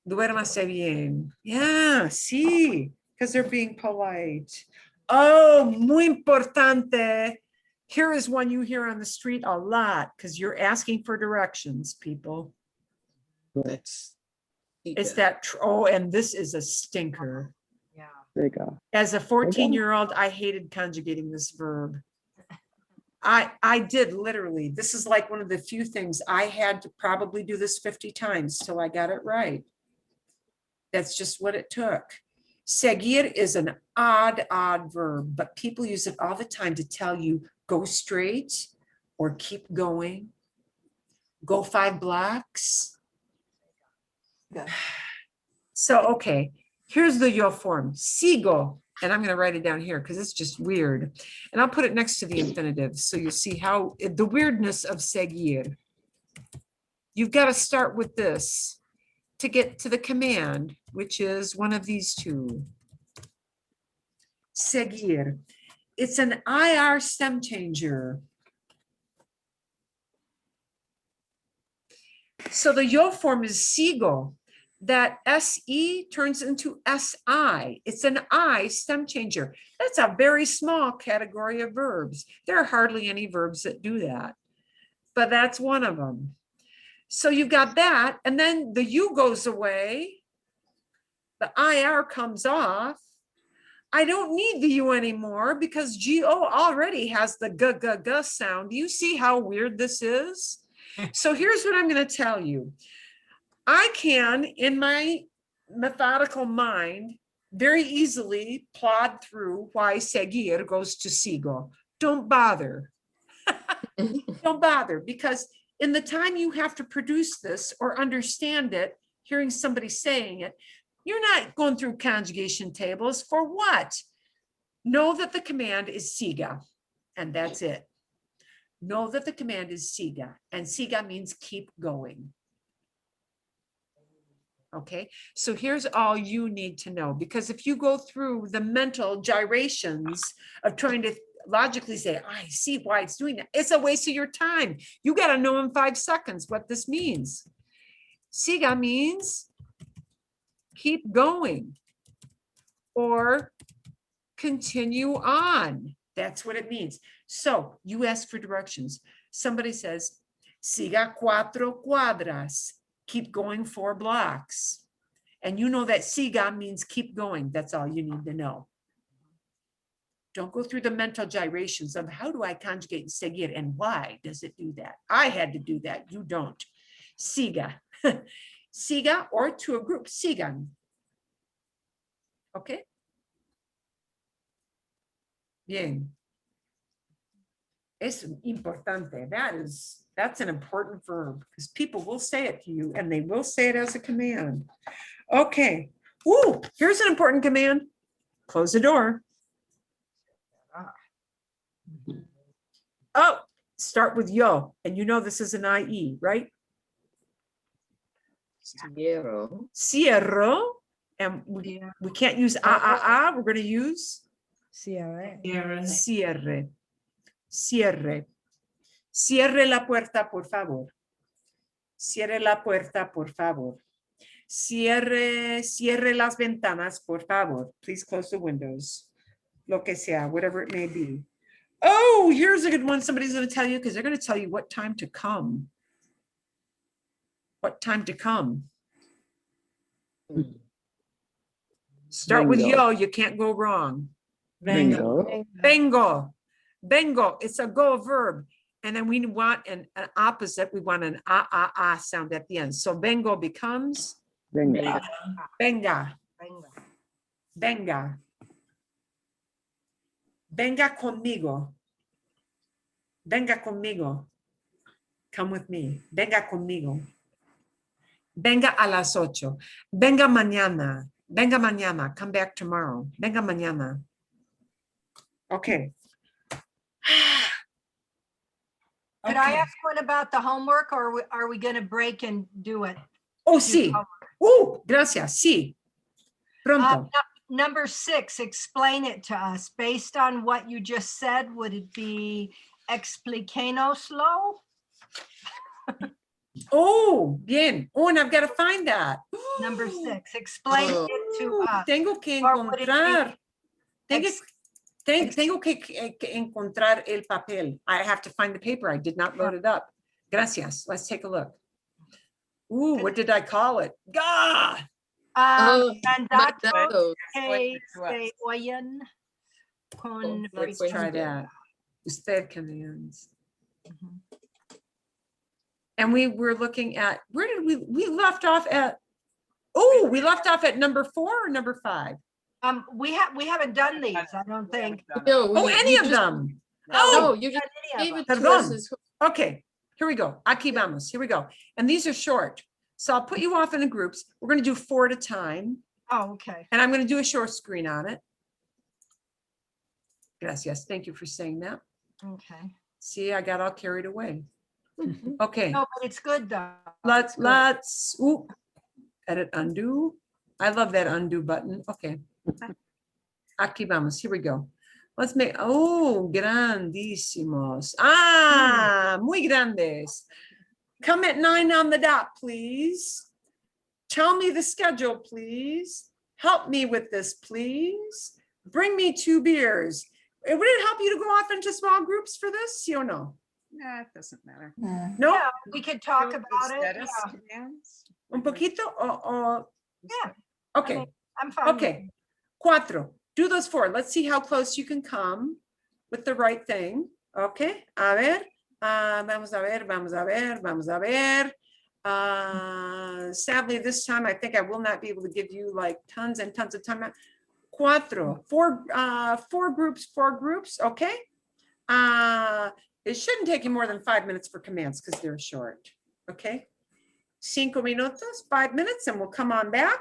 Duérmase bien. Yeah, sí, because they're being polite. Oh, muy importante. Here is one you hear on the street a lot because you're asking for directions, people. That's. It's that, oh, and this is a stinker. Yeah. There you go. As a 14-year-old, I hated conjugating this verb. I did literally. This is like one of the few things I had to probably do this 50 times till I got it right. That's just what it took. Seguir is an odd verb, but people use it all the time to tell you go straight or keep going, go 5 blocks. Yeah. So, okay, here's the yo form, sigo, and I'm going to write it down here because it's just weird. And I'll put it next to the infinitive so you see how the weirdness of seguir. You've got to start with this to get to the command, which is one of these two. Seguir. It's an IR stem changer. So the yo form is sigo. That SE turns into SI. It's an I stem changer. That's a very small category of verbs. There are hardly any verbs that do that, but that's one of them. So you've got that, and then the U goes away. The IR comes off. I don't need the U anymore because GO already has the g sound. Do you see how weird this is? So here's what I'm going to tell you. I can, in my methodical mind, very easily plod through why seguir goes to sigo. Don't bother. Don't bother, because in the time you have to produce this or understand it, hearing somebody saying it, you're not going through conjugation tables for what? Know that the command is siga, and that's it. Know that the command is siga, and siga means keep going. Okay, so here's all you need to know, because if you go through the mental gyrations of trying to logically say, I see why it's doing that, it's a waste of your time. You got to know in 5 seconds what this means. Siga means keep going or continue on. That's what it means. So you ask for directions. Somebody says, siga 4 cuadras. Keep going 4 blocks. And you know that siga means keep going. That's all you need to know. Don't go through the mental gyrations of how do I conjugate and seguir and why does it do that? I had to do that. You don't. Siga. Siga, or to a group, sigan. Okay? Bien. Es importante. That's an important verb because people will say it to you and they will say it as a command. Okay. Ooh, here's an important command. Close the door. Oh, start with yo. And you know this is an IE, right? Cierro. Cierro. And we can't use We're going to use CRA. cierre. Cierre. Cierre la puerta, por favor. Cierre la puerta, por favor. Cierre las ventanas, por favor. Please close the windows. Lo que sea, whatever it may be. Oh, here's a good one somebody's going to tell you, because they're going to tell you what time to come. What time to come. Start with Bingo. yo, you can't go wrong. Vengo. Vengo. Vengo. It's a go verb. And then we want an opposite. We want an ah sound at the end. So vengo becomes Venga. venga. Venga. Venga. Venga conmigo. Venga conmigo. Come with me. Venga conmigo. Venga a las 8. Venga mañana. Venga mañana. Come back tomorrow. Venga mañana. Okay. Could I Okay. ask one about the homework or are we going to break and do it? Oh, Do sí. homework? Gracias. Sí. Pronto. Number 6, explain it to us. Based on what you just said, would it be explíquenoslo? Oh, bien. Oh, and I've got to find that. Number 6, explain Oh. it to us. Tengo que Or would it be encontrar. ex- Tengo que encontrar el papel. I have to find the paper. I did not load it up. Gracias. Let's take a look. Ooh, what did I call it? God. Oh, Mandatos mandatos. que Explain se oyen con Let's try that. Usted Commands. Mhm. And we were looking at, where did we left off at? Oh, we left off at number 4 or number 5? We haven't done these, I don't think. No, Oh, we- any you of just- them. No, No, Oh, you just any gave of it to Perdón. us as okay. Here we go. Aquí vamos. Here we go. And these are short. So I'll put you off into groups. We're going to do 4 at a time. Oh, okay. And I'm going to do a short screen on it. Gracias. Thank you for saying that. Okay. See, I got all carried away. Okay. No, but it's good though. Let's, It's good. let's, ooh, edit, undo. I love that undo button. Okay. Aquí vamos. Here we go. Let's make, oh, grandísimos. Ah, muy grandes. Come at 9 on the dot, please. Tell me the schedule, please. Help me with this, please. Bring me 2 beers. Would it help you to go off into small groups for this? Sí o no? Nah, it doesn't matter. Yeah. No? Yeah, we could talk Do about it. Ustedes Yeah. Commands? Un poquito? O, Yeah, okay. mean, I'm fine. with Okay. it. Cuatro. Do those 4. Let's see how close you can come with the right thing. Okay. A ver. Vamos a ver, vamos a ver, vamos a ver. Sadly, this time I think I will not be able to give you like tons and tons of time. Cuatro. 4 groups. Okay. It shouldn't take you more than 5 minutes for commands because they're short. Okay. 5 minutos, 5 minutes, and we'll come on back.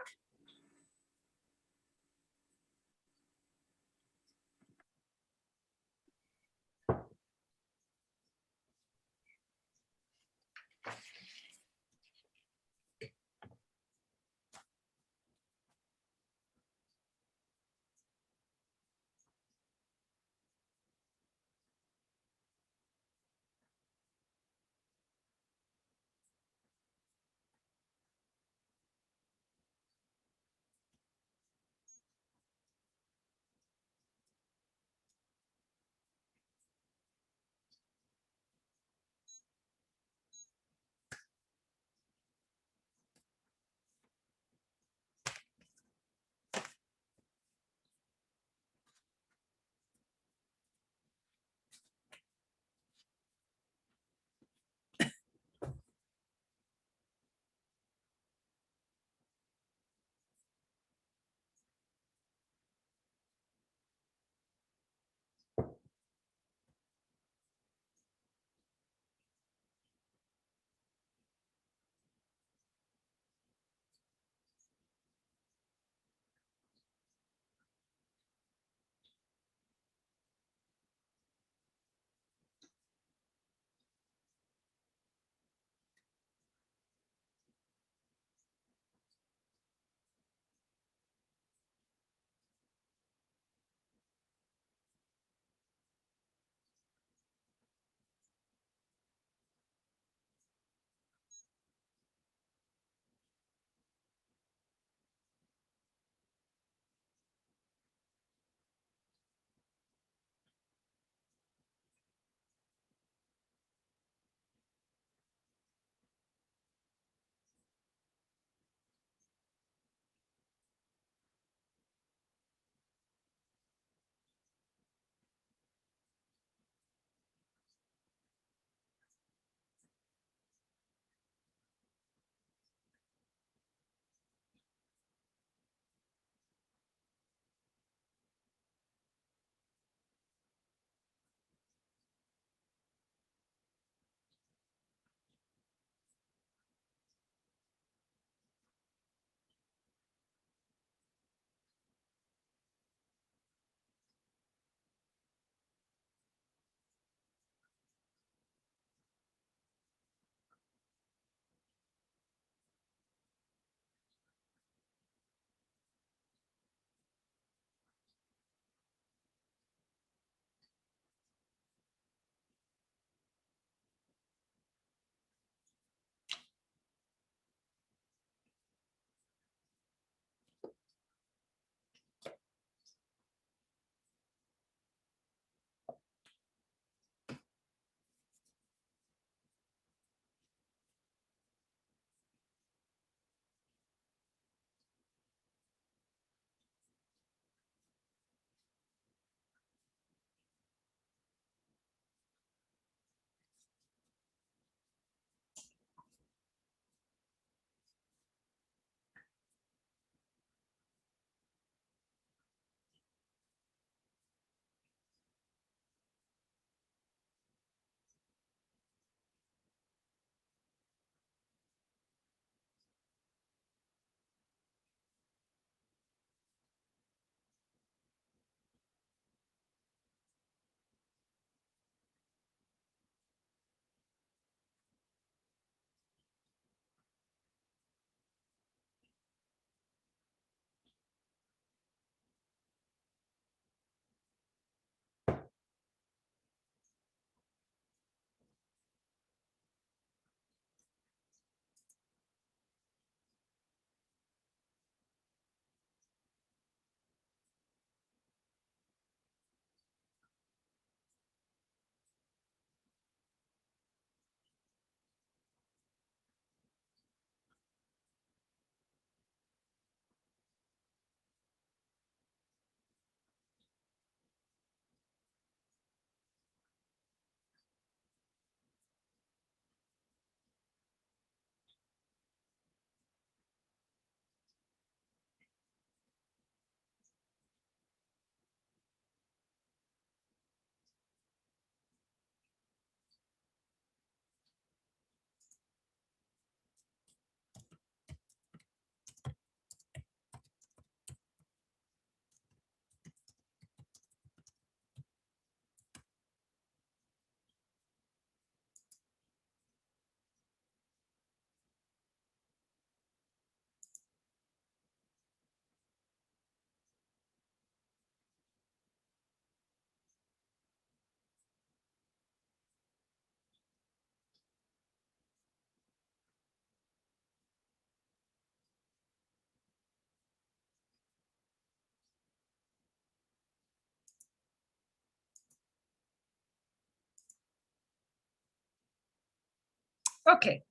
Okay.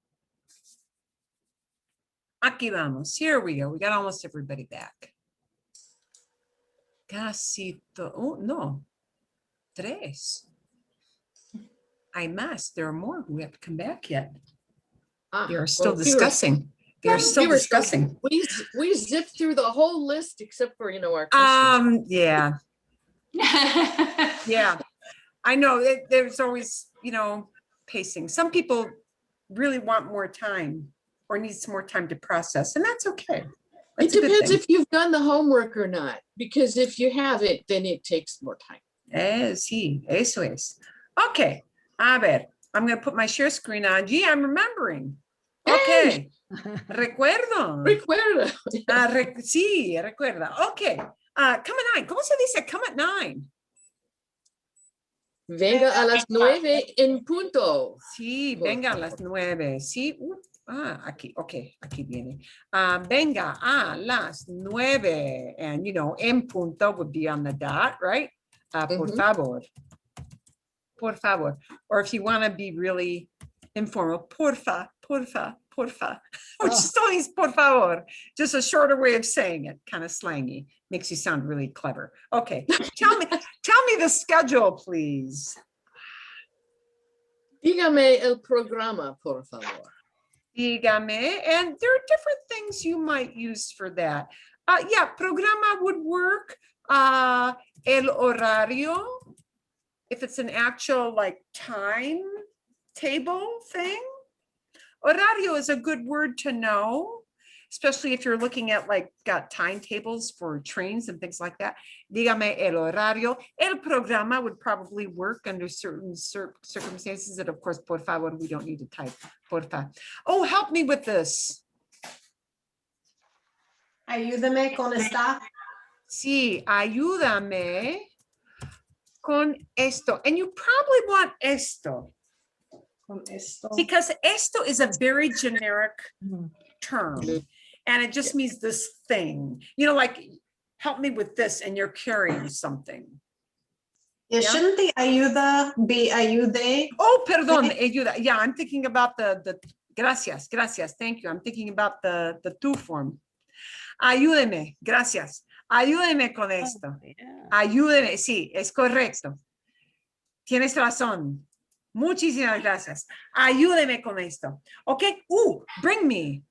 Aquí vamos. Here we go. We got almost everybody back. Oh, no. Tres. Hay más. There are more who haven't come back yet. They are still well, we were- discussing. They are still we were- discussing. We zipped through the whole list except for, our questions. Yeah. Yeah. I know there's always, pacing. Some people really want more time or need some more time to process, and that's okay. It That's a good depends thing. if you've done the homework or not, because if you haven't, then it takes more time. Sí, eso es. Okay, a ver, I'm going to put my share screen on. Gee, I'm remembering. Okay, recuerdo. Recuerda. Sí, recuerda. Okay, come at 9. ¿Cómo se dice come at 9? Venga a las 9 en punto. Sí, Por venga a las 9. Sí, aquí, okay, aquí viene. Venga a las 9. And, en punto would be on the dot, right? Por Mhm. favor. Por favor. Or if you want to be really informal, porfa, porfa, porfa. Which still means por favor. Just a shorter way of saying it, kind of slangy. Makes you sound really clever. Okay, tell me the schedule, please. Dígame el programa, por favor. Dígame, and there are different things you might use for that. Yeah, programa would work. El horario, if it's an actual time table thing. Horario is a good word to know, especially if you're looking at got timetables for trains and things like that. Dígame el horario. El programa would probably work under certain circumstances that, of course, por favor, we don't need to type porfa. Oh, help me with this. Ayúdame con esta. Sí, ayúdame con esto. And you probably want esto. Con esto. Because esto is a very generic term, and it just means this thing, help me with this, and you're carrying something. Yeah, shouldn't the ayuda be ayude? Oh, perdón, ayuda. Yeah, I'm thinking about the gracias, thank you. I'm thinking about the tú form. Ayúdeme, gracias. Ayúdeme con esto. Ayúdeme, sí, es correcto. Tienes razón. Muchísimas gracias. Ayúdeme con esto. Okay. Bring me.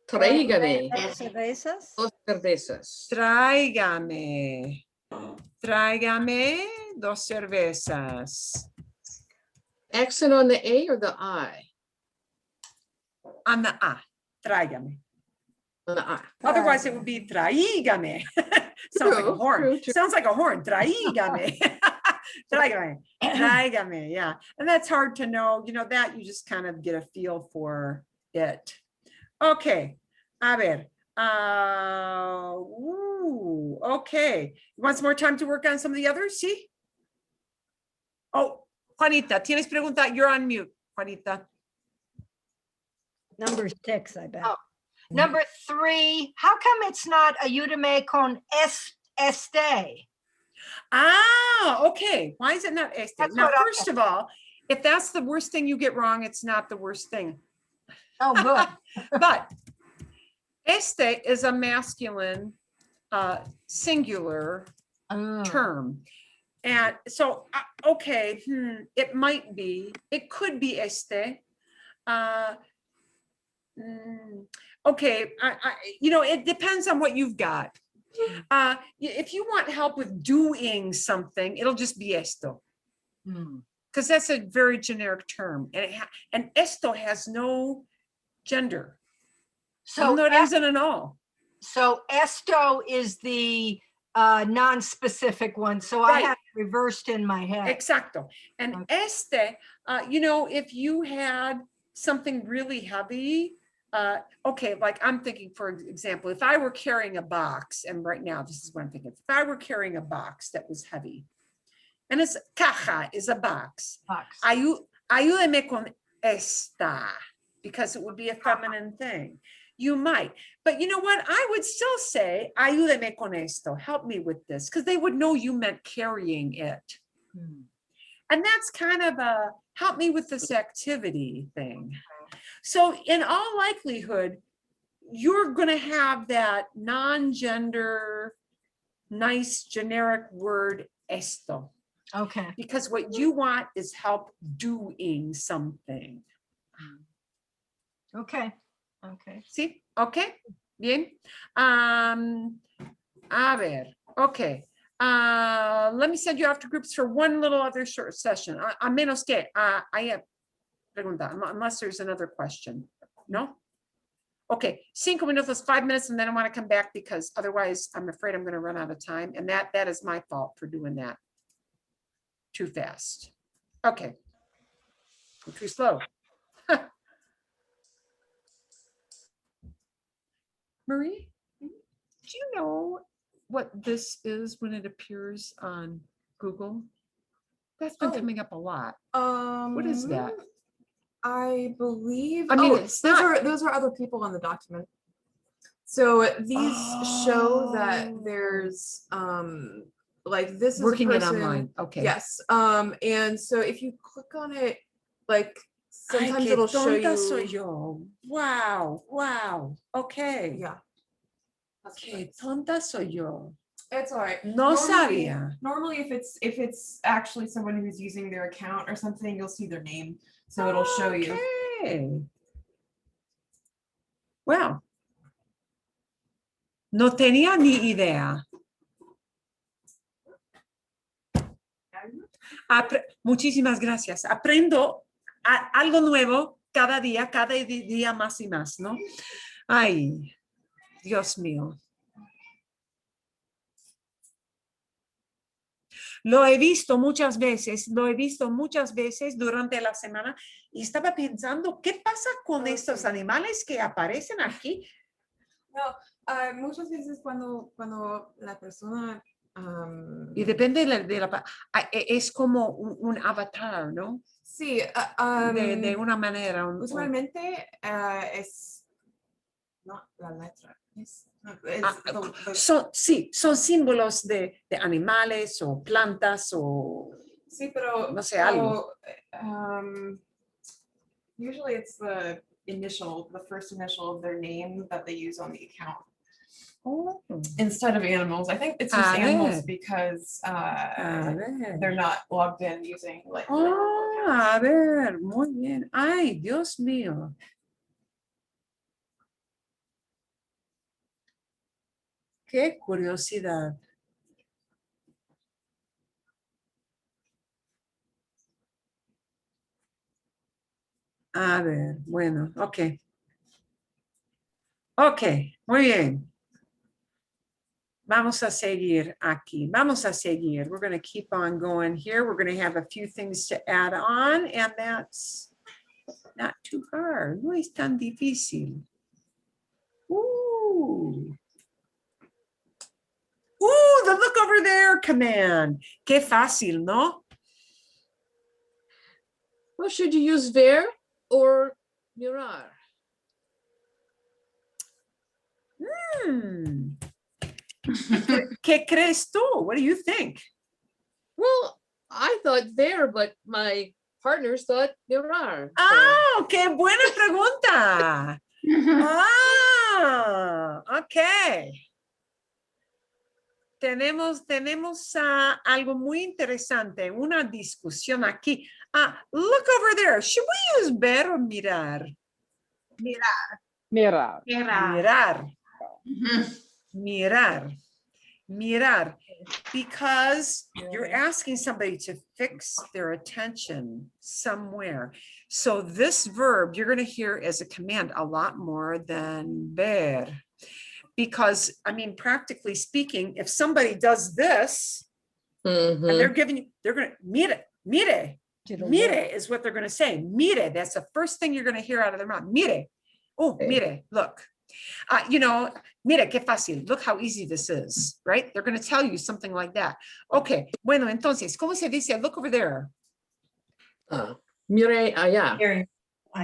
Tráigame Cervezas. 2 cervezas. Tráigame 2 cervezas. Accent on the A or the I? On the A. Tráigame. On the I. Otherwise, it would be tráigame. Sounds like a True, horn. true, true. Sounds like a horn. Tráigame. Tráigame. Yeah. And that's hard to know. That you just kind of get a feel for it. Okay. A ver. Okay. You want some more time to work on some of the others? See? Oh, Juanita, tienes pregunta? You're on mute, Juanita. Number 6, I bet. Oh. Number 3, how come it's not ayúdame con este? Okay. Why is it not este? That's Now, what I- first of all, if that's the worst thing you get wrong, it's not the worst thing. Oh, good. But este is a masculine singular term. And so, okay, it might be, it could be este. Okay, it depends on what you've got. If you want help with doing something, it'll just be esto. Because that's a very generic term. And esto has no gender. So, No, it isn't at all. so esto is the non-specific one. So I Right. have it reversed in my head. Exacto. And este, if you had something really heavy, okay, like I'm thinking, for example, if I were carrying a box, and right now this is what I'm thinking, if I were carrying a box that was heavy, and it's caja is a box, Box. ayúdeme con esta, because it would be a feminine thing. You might, but you know what? I would still say ayúdeme con esto, help me with this, because they would know you meant carrying it. And that's kind of a help me with this activity thing. So in all likelihood, you're going to have that non-gender, nice generic word esto, Okay. because what you want is help doing something. Okay. Okay. ¿Sí? Okay. Bien. A ver. Okay. Let me send you off to groups for one little other short session. A menos que haya pregunta, unless there's another question. No? Okay, 5 minutos, 5 minutes, and then I want to come back because otherwise I'm afraid I'm going to run out of time. And that is my fault for doing that too fast. Okay. Too slow. Marie, do you know what this is when it appears on Google? That's been Oh. coming up a lot. What is that? I believe. I mean, oh, it's those not- are other people on the document. So these show that Oh. there's like this is Working a it person. online. Okay. Yes. And so if you click on it, like Ay, sometimes qué it'll show tonta soy you. yo. Wow. Wow. Okay. Yeah. Qué tonta soy yo. It's all right. No sabía. Normally, if it's actually someone who's using their account or something, you'll see their name, so it'll show you. Okay. Well. No tenía ni idea. Muchísimas gracias. Aprendo algo nuevo cada día más y más, ¿no? Ay, Dios mío. Lo he visto muchas veces durante la semana y estaba pensando, ¿qué pasa con estos animales que aparecen aquí? No, muchas veces cuando la persona Y depende es como un avatar, ¿no? sí, De una manera. usualmente es no la letra es Sí, son símbolos de animales o plantas o sí, pero no sé, algo. Usually it's the first initial of their name that they use on the account. Oh. Instead of animals. I think it's just A animals ver. because A ver. they're not logged in using like Oh, a ver, muy bien. Ay, Dios mío. Qué curiosidad. A ver, bueno, ok. Ok, muy bien. Vamos a seguir aquí. Vamos a seguir. We're going to keep on going here. We're going to have a few things to add on, and that's not too hard. No es tan difícil. Ooh. Ooh, the look over there command. Qué fácil, ¿no? Well, should you use ver or mirar? ¿Qué crees tú? What do you think? Well, I thought ver, but my partners thought mirar. so- Oh, qué buena pregunta. Ah, ok. Tenemos algo muy interesante, una discusión aquí. Look over there. Should we use ver or mirar? Mirar. Mirar. Because you're asking somebody to fix their attention somewhere. So this verb you're going to hear as a command a lot more than ver. Because, I mean, practically speaking, if somebody does this, and they're giving you, they're going to, mire is what they're going to say. Mire, that's the first thing you're going to hear out of their mouth. Mire. Oh, mire, look. You know, mire, qué fácil. Look how easy this is, right? They're going to tell you something like that. Okay, bueno, entonces, ¿cómo se dice? Look over there. Mire allá.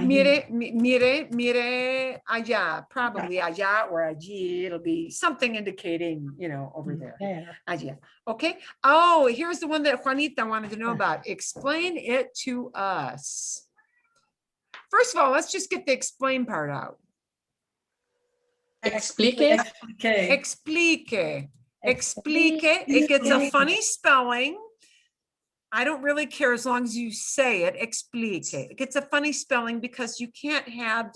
Mire, mire allá, probably allá or allí. It'll be something indicating, over there. Allá. Okay. Oh, here's the one that Juanita wanted to know about. Explain it to us. First of all, let's just get the explain part out. Explique. Explique. Explique. It gets a funny spelling. I don't really care as long as you say it. Explique. It gets a funny spelling because you can't have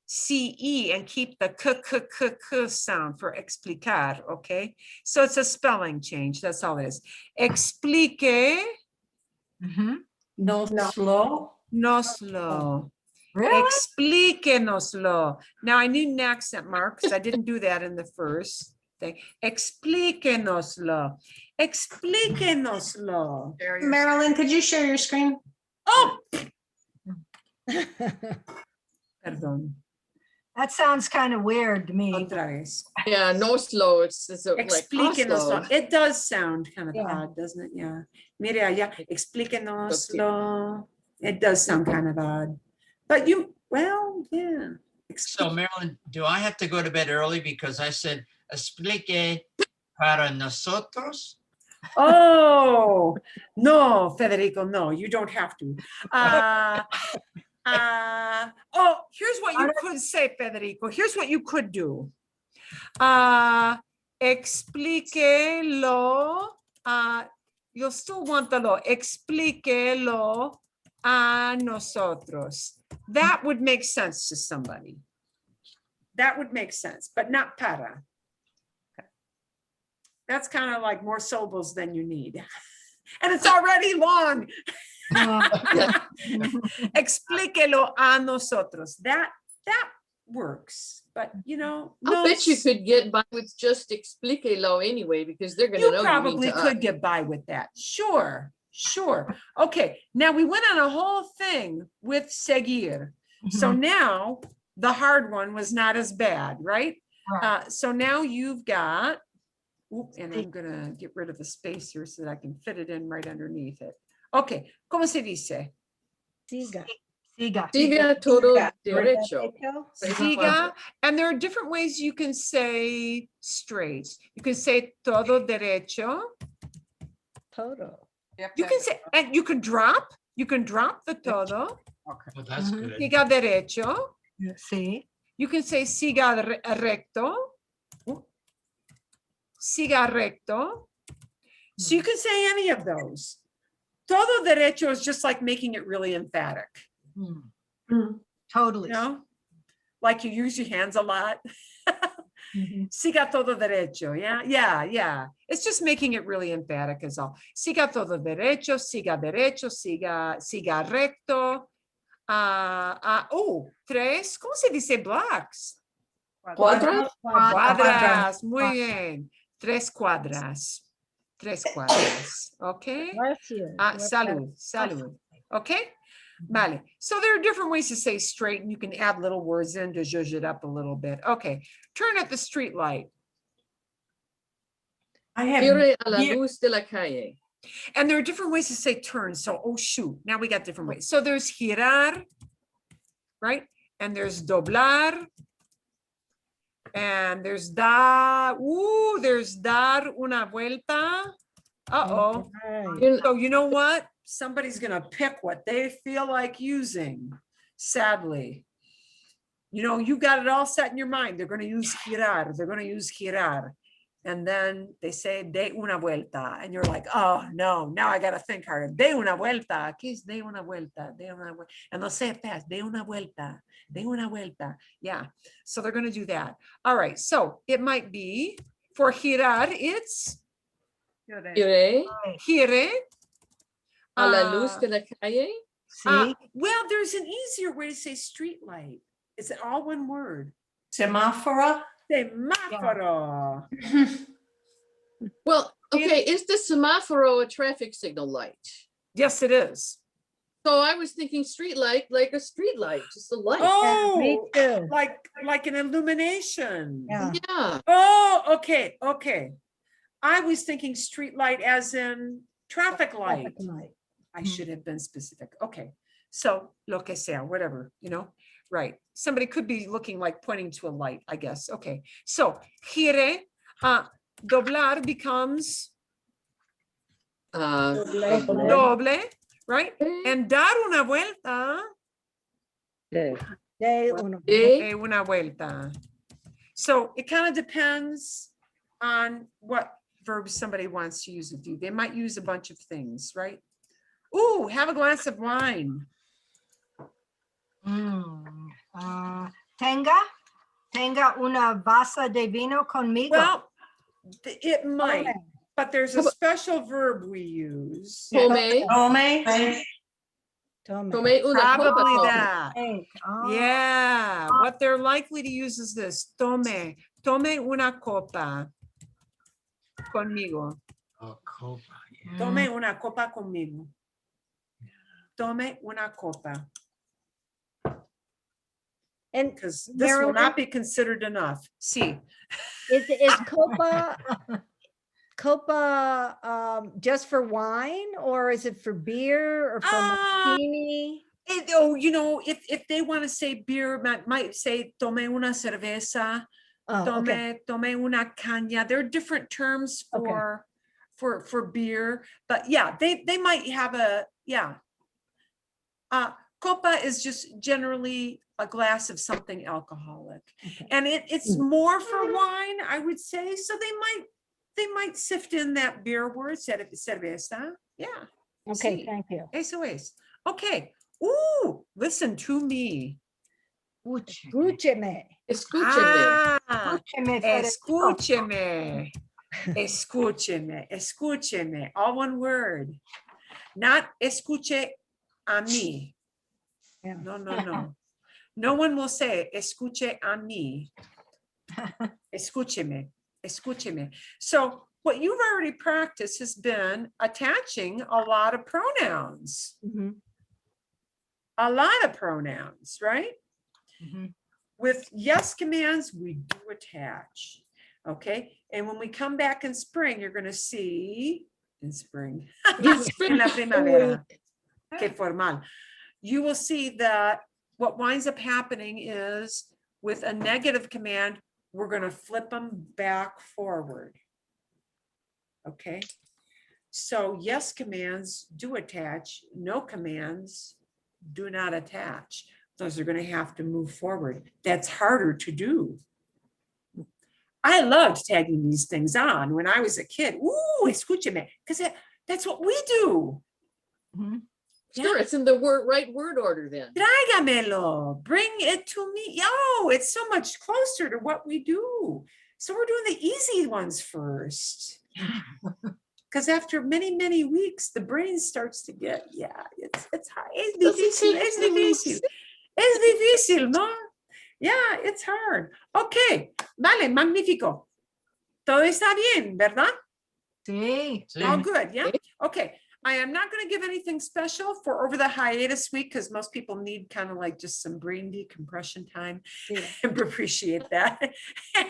CE and keep the k sound for explicar, okay? So it's a spelling change. That's all it is. Explique. Noslo. Noslo. Really? Explíquenoslo. Now I need an accent mark because I didn't do that in the first thing. Explíquenoslo. Explíquenoslo. Share your- Marilyn, could you share your screen? Oh! Perdón. That sounds kind of weird to me. Otra vez. Yeah, no slow. It's like Explíquenoslo. Oslo. It does sound kind of Yeah. odd, doesn't it? Yeah. Mire allá. Explíquenoslo. It does sound kind of odd. But yeah. So Marilyn, do I have to go to bed early because I said explique para nosotros? Oh, no, Federico, no, you don't have to. Here's what you could say, Federico. Here's what you could do. Explíquelo. You'll still want the lo. Explíquelo a nosotros. That would make sense to somebody. That would make sense, but not para. That's kind of like more syllables than you need. And it's already long. Explíquelo a nosotros. That works, but I bet you could get by with just explíquelo anyway, because they're going to you know probably you mean to could us. get by with that. Sure. Okay, now we went on a whole thing with seguir. So now the hard one was not as bad, right? So now you've got, and I'm gonna get rid of the space here so that I can fit it in right underneath it. Okay, ¿cómo se dice? Siga. Siga todo derecho. Siga, and there are different ways you can say straight. You can say todo derecho. Yep, You can say, and you can drop the todo. Okay. Well, that's good. Siga derecho. See? You can say siga recto. Siga recto. So you can say any of those. Todo derecho is just like making it really emphatic. Totally. Like you use your hands a lot. Siga todo derecho. Yeah. It's just making it really emphatic is all. Siga todo derecho, siga recto. Tres. ¿Cómo se dice blocks? Cuadras? Cuadras. Muy bien. Tres cuadras. Okay. Salud. Okay. Vale. So there are different ways to say straight, and you can add little words in to zhuzh it up a little bit. Okay. Turn at the street light. I have, Gire a la luz de la calle. And there are different ways to say turn. So, oh shoot, now we got different ways. So there's girar, right? And there's doblar. And there's dar una vuelta. Uh-oh. So you know what? Somebody's gonna pick what they feel like using, sadly. You got it all set in your mind. They're gonna use girar. And then they say de una vuelta. And you're like, oh no, now I gotta think harder. De una vuelta. ¿Qué es de una vuelta? And they'll say it fast. De una vuelta. Yeah. So they're gonna do that. All right. So it might be for girar, it's Gire gire. a la luz de la calle. See? Well, there's an easier way to say street light. Is it all one word? semáforo. Semáforo. Well, okay, is the semáforo a traffic signal light? Yes, it is. So I was thinking street light, like a street light, just a light. Oh, like an illumination. Yeah. Oh, okay. I was thinking street light as in traffic light. I should have been specific. Okay. So, lo que sea, whatever, you know, right. Somebody could be looking like pointing to a light, I guess. Okay, so gire, doblar becomes doble, right? And dar una vuelta, De uno. una vuelta. So it kind of depends on what verbs somebody wants to use with you. They might use a bunch of things, right? Ooh, have a glass of wine. Tenga una vaso de vino conmigo. Well, it might, but there's a special verb we use. Tome, Tome. tome una copa. Probably coffee. that. Yeah, what they're likely to use is this. Tome una copa conmigo. Oh, copa, yeah. Tome una copa conmigo. Tome una copa. And Because this will Marilyn? not be considered enough. See, is copa just for wine, or is it for beer or for martini? you know, if they want to say beer, might say tome una cerveza, Oh, okay. tome una caña. There are different terms Okay. for beer, but yeah, they might have a, yeah. Copa is just generally a glass of something alcoholic. Okay. And it's more for wine, I would say. So they might sift in that beer word, cerveza. Yeah. Okay, Sí. thank you. Eso es. Okay. Ooh, listen to me. Escúcheme. Escúcheme. Escúcheme. Escúcheme. All one word. Not escuche a mí. Yeah. No. No one will say escuche a mí. Escúcheme. So what you've already practiced has been attaching a lot of pronouns. Mhm. A lot of pronouns, right? With yes commands, we do attach. Okay. And when we come back in spring, you're going to see in spring. En la primavera. Que formal. You will see that what winds up happening is with a negative command, we're going to flip them back forward. Okay. So yes commands do attach, no commands do not attach. Those are going to have to move forward. That's harder to do. I loved tagging these things on when I was a kid. Ooh, escúcheme, because that's what we do. Sure, it's in the right word order then. Tráigamelo, bring it to me. Oh, it's so much closer to what we do. So we're doing the easy ones first. Because after many, many weeks, the brain starts to get, it's hard. Es difícil, ¿no? Yeah, it's hard. Okay, vale, magnífico. Todo está bien, ¿verdad? Sí. All good, yeah? Okay. I am not going to give anything special for over the hiatus week because most people need kind of like just some brain decompression time. And appreciate that.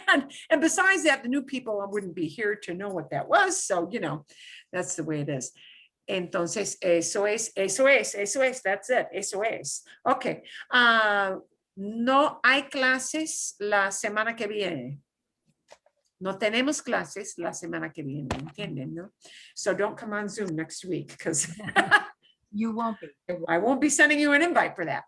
And besides that, the new people wouldn't be here to know what that was. So, you know, that's the way it is. Entonces, eso es. That's it. Eso es. Okay. No hay clases la semana que viene. No tenemos clases la semana que viene, ¿entienden? No? So don't come on Zoom next week because You won't be. I won't be sending you an invite for that.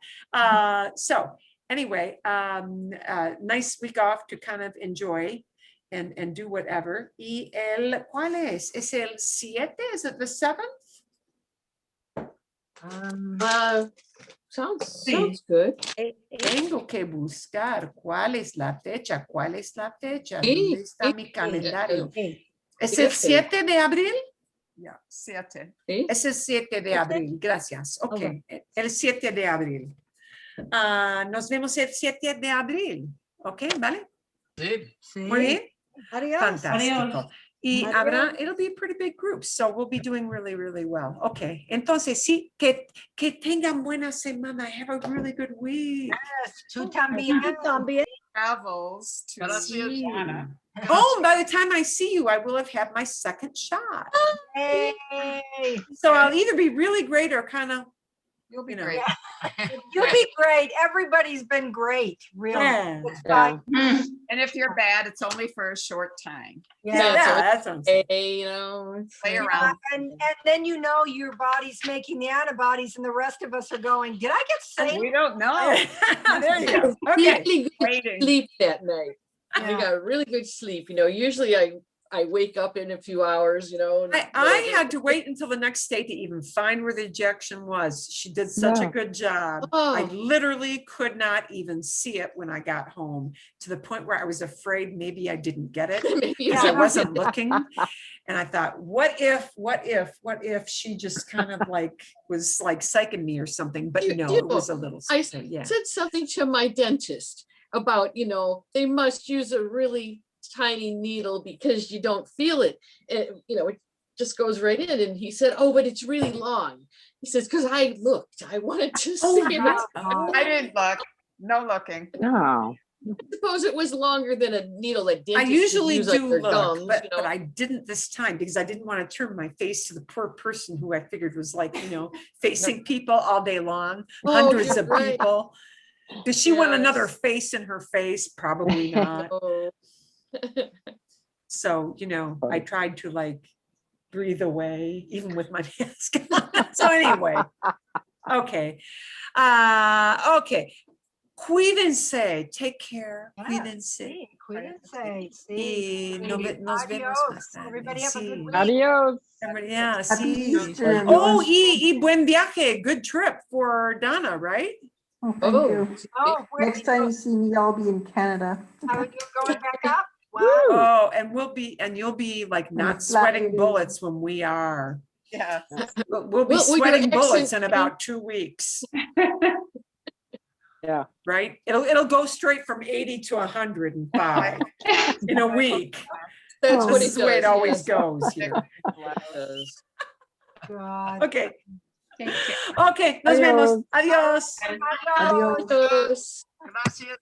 So anyway, nice week off to kind of enjoy and do whatever. Y ¿cuál es? ¿Es el 7? Is it the 7th? Sounds good. Tengo que buscar cuál es la fecha. ¿Cuál es la fecha? Sí, ¿Dónde está mi calendario? ¿Es Sí, el sí. 7 de abril? Yeah, 7. ¿Sí? Es el 7 de abril. Gracias. Ok. El 7 de abril. Nos vemos el 7 de abril. Ok, ¿vale? Sí. Muy bien. Adiós. Fantástico. Y Adiós. habrá, it'll be a pretty big group, so we'll be doing really, really well. Okay, entonces sí, que tengan buena semana. Have a really good week. Tú también. También. Travels to Gracias. Ghana. Oh, and by the time I see you, I will have had my second shot. Hey. So I'll either be really great or kind of You'll be you know. great. You'll be great. Everybody's been great, really. Yeah. It's Yeah. fine. And if you're bad, it's only for a short time. Yeah, Yeah. that sounds. Hey, you know. it's Play like- around. And then you know your body's making the antibodies and the rest of us are going, did I get sick? We don't know. There you go. Okay. Really good Waiting. sleep that night. I Yeah. got really good sleep. You know, usually I wake up in a few hours, you know. and I whatever. had to wait until the next day to even find where the ejection was. She did such a Yeah. good job. I Oh. literally could not even see it when I got home, to the point where I was afraid maybe I didn't get it Maybe because I it's- wasn't looking. And I thought, what if she just kind of like was like psyching me or something? But You- no, you it was know, a little, I yeah. said something to my dentist about, you know, they must use a really tiny needle because you don't feel it. You know, it just goes right in. And he said, oh, but it's really long. He says, because I looked, I wanted to Oh, see it. yeah. I didn't look. No looking. No. I suppose it was longer than a needle that I dentists usually use on do their look, gums, you but know. I didn't this time because I didn't want to turn my face to the poor person who I figured was like, you know, facing people all day long, Oh, hundreds you're of right. people. Does she want another Yes. face in her face? Probably not. Oh. So, you know, I tried to like breathe away even with my mask on. So anyway, okay. Okay. Cuídense, take care. Yeah, Cuídense. sí, cuídense, sí. Y nos vemos más Adios. tarde. Everybody have a good Sí. week. Adios. Everybody- Yeah, Happy sí. Easter, Oh, everyone. y buen viaje. Good trip for Donna, right? Oh, thank Oh, you. Oh, where Next time you see me, I'll be in Canada. are you going back up? Wow. Oh, and you'll be like And not the flat sweating release. bullets when we are. Yeah. We'll be Well, your sweating bullets accent in about 2 weeks, Yeah. right? It'll go straight from 80 to 105 in a week. That's Oh. what This it is the way it does, always yes. goes here. It does. God. Okay. Take care. Okay. Nos vemos. Adios. Adios. Adios. Gracias.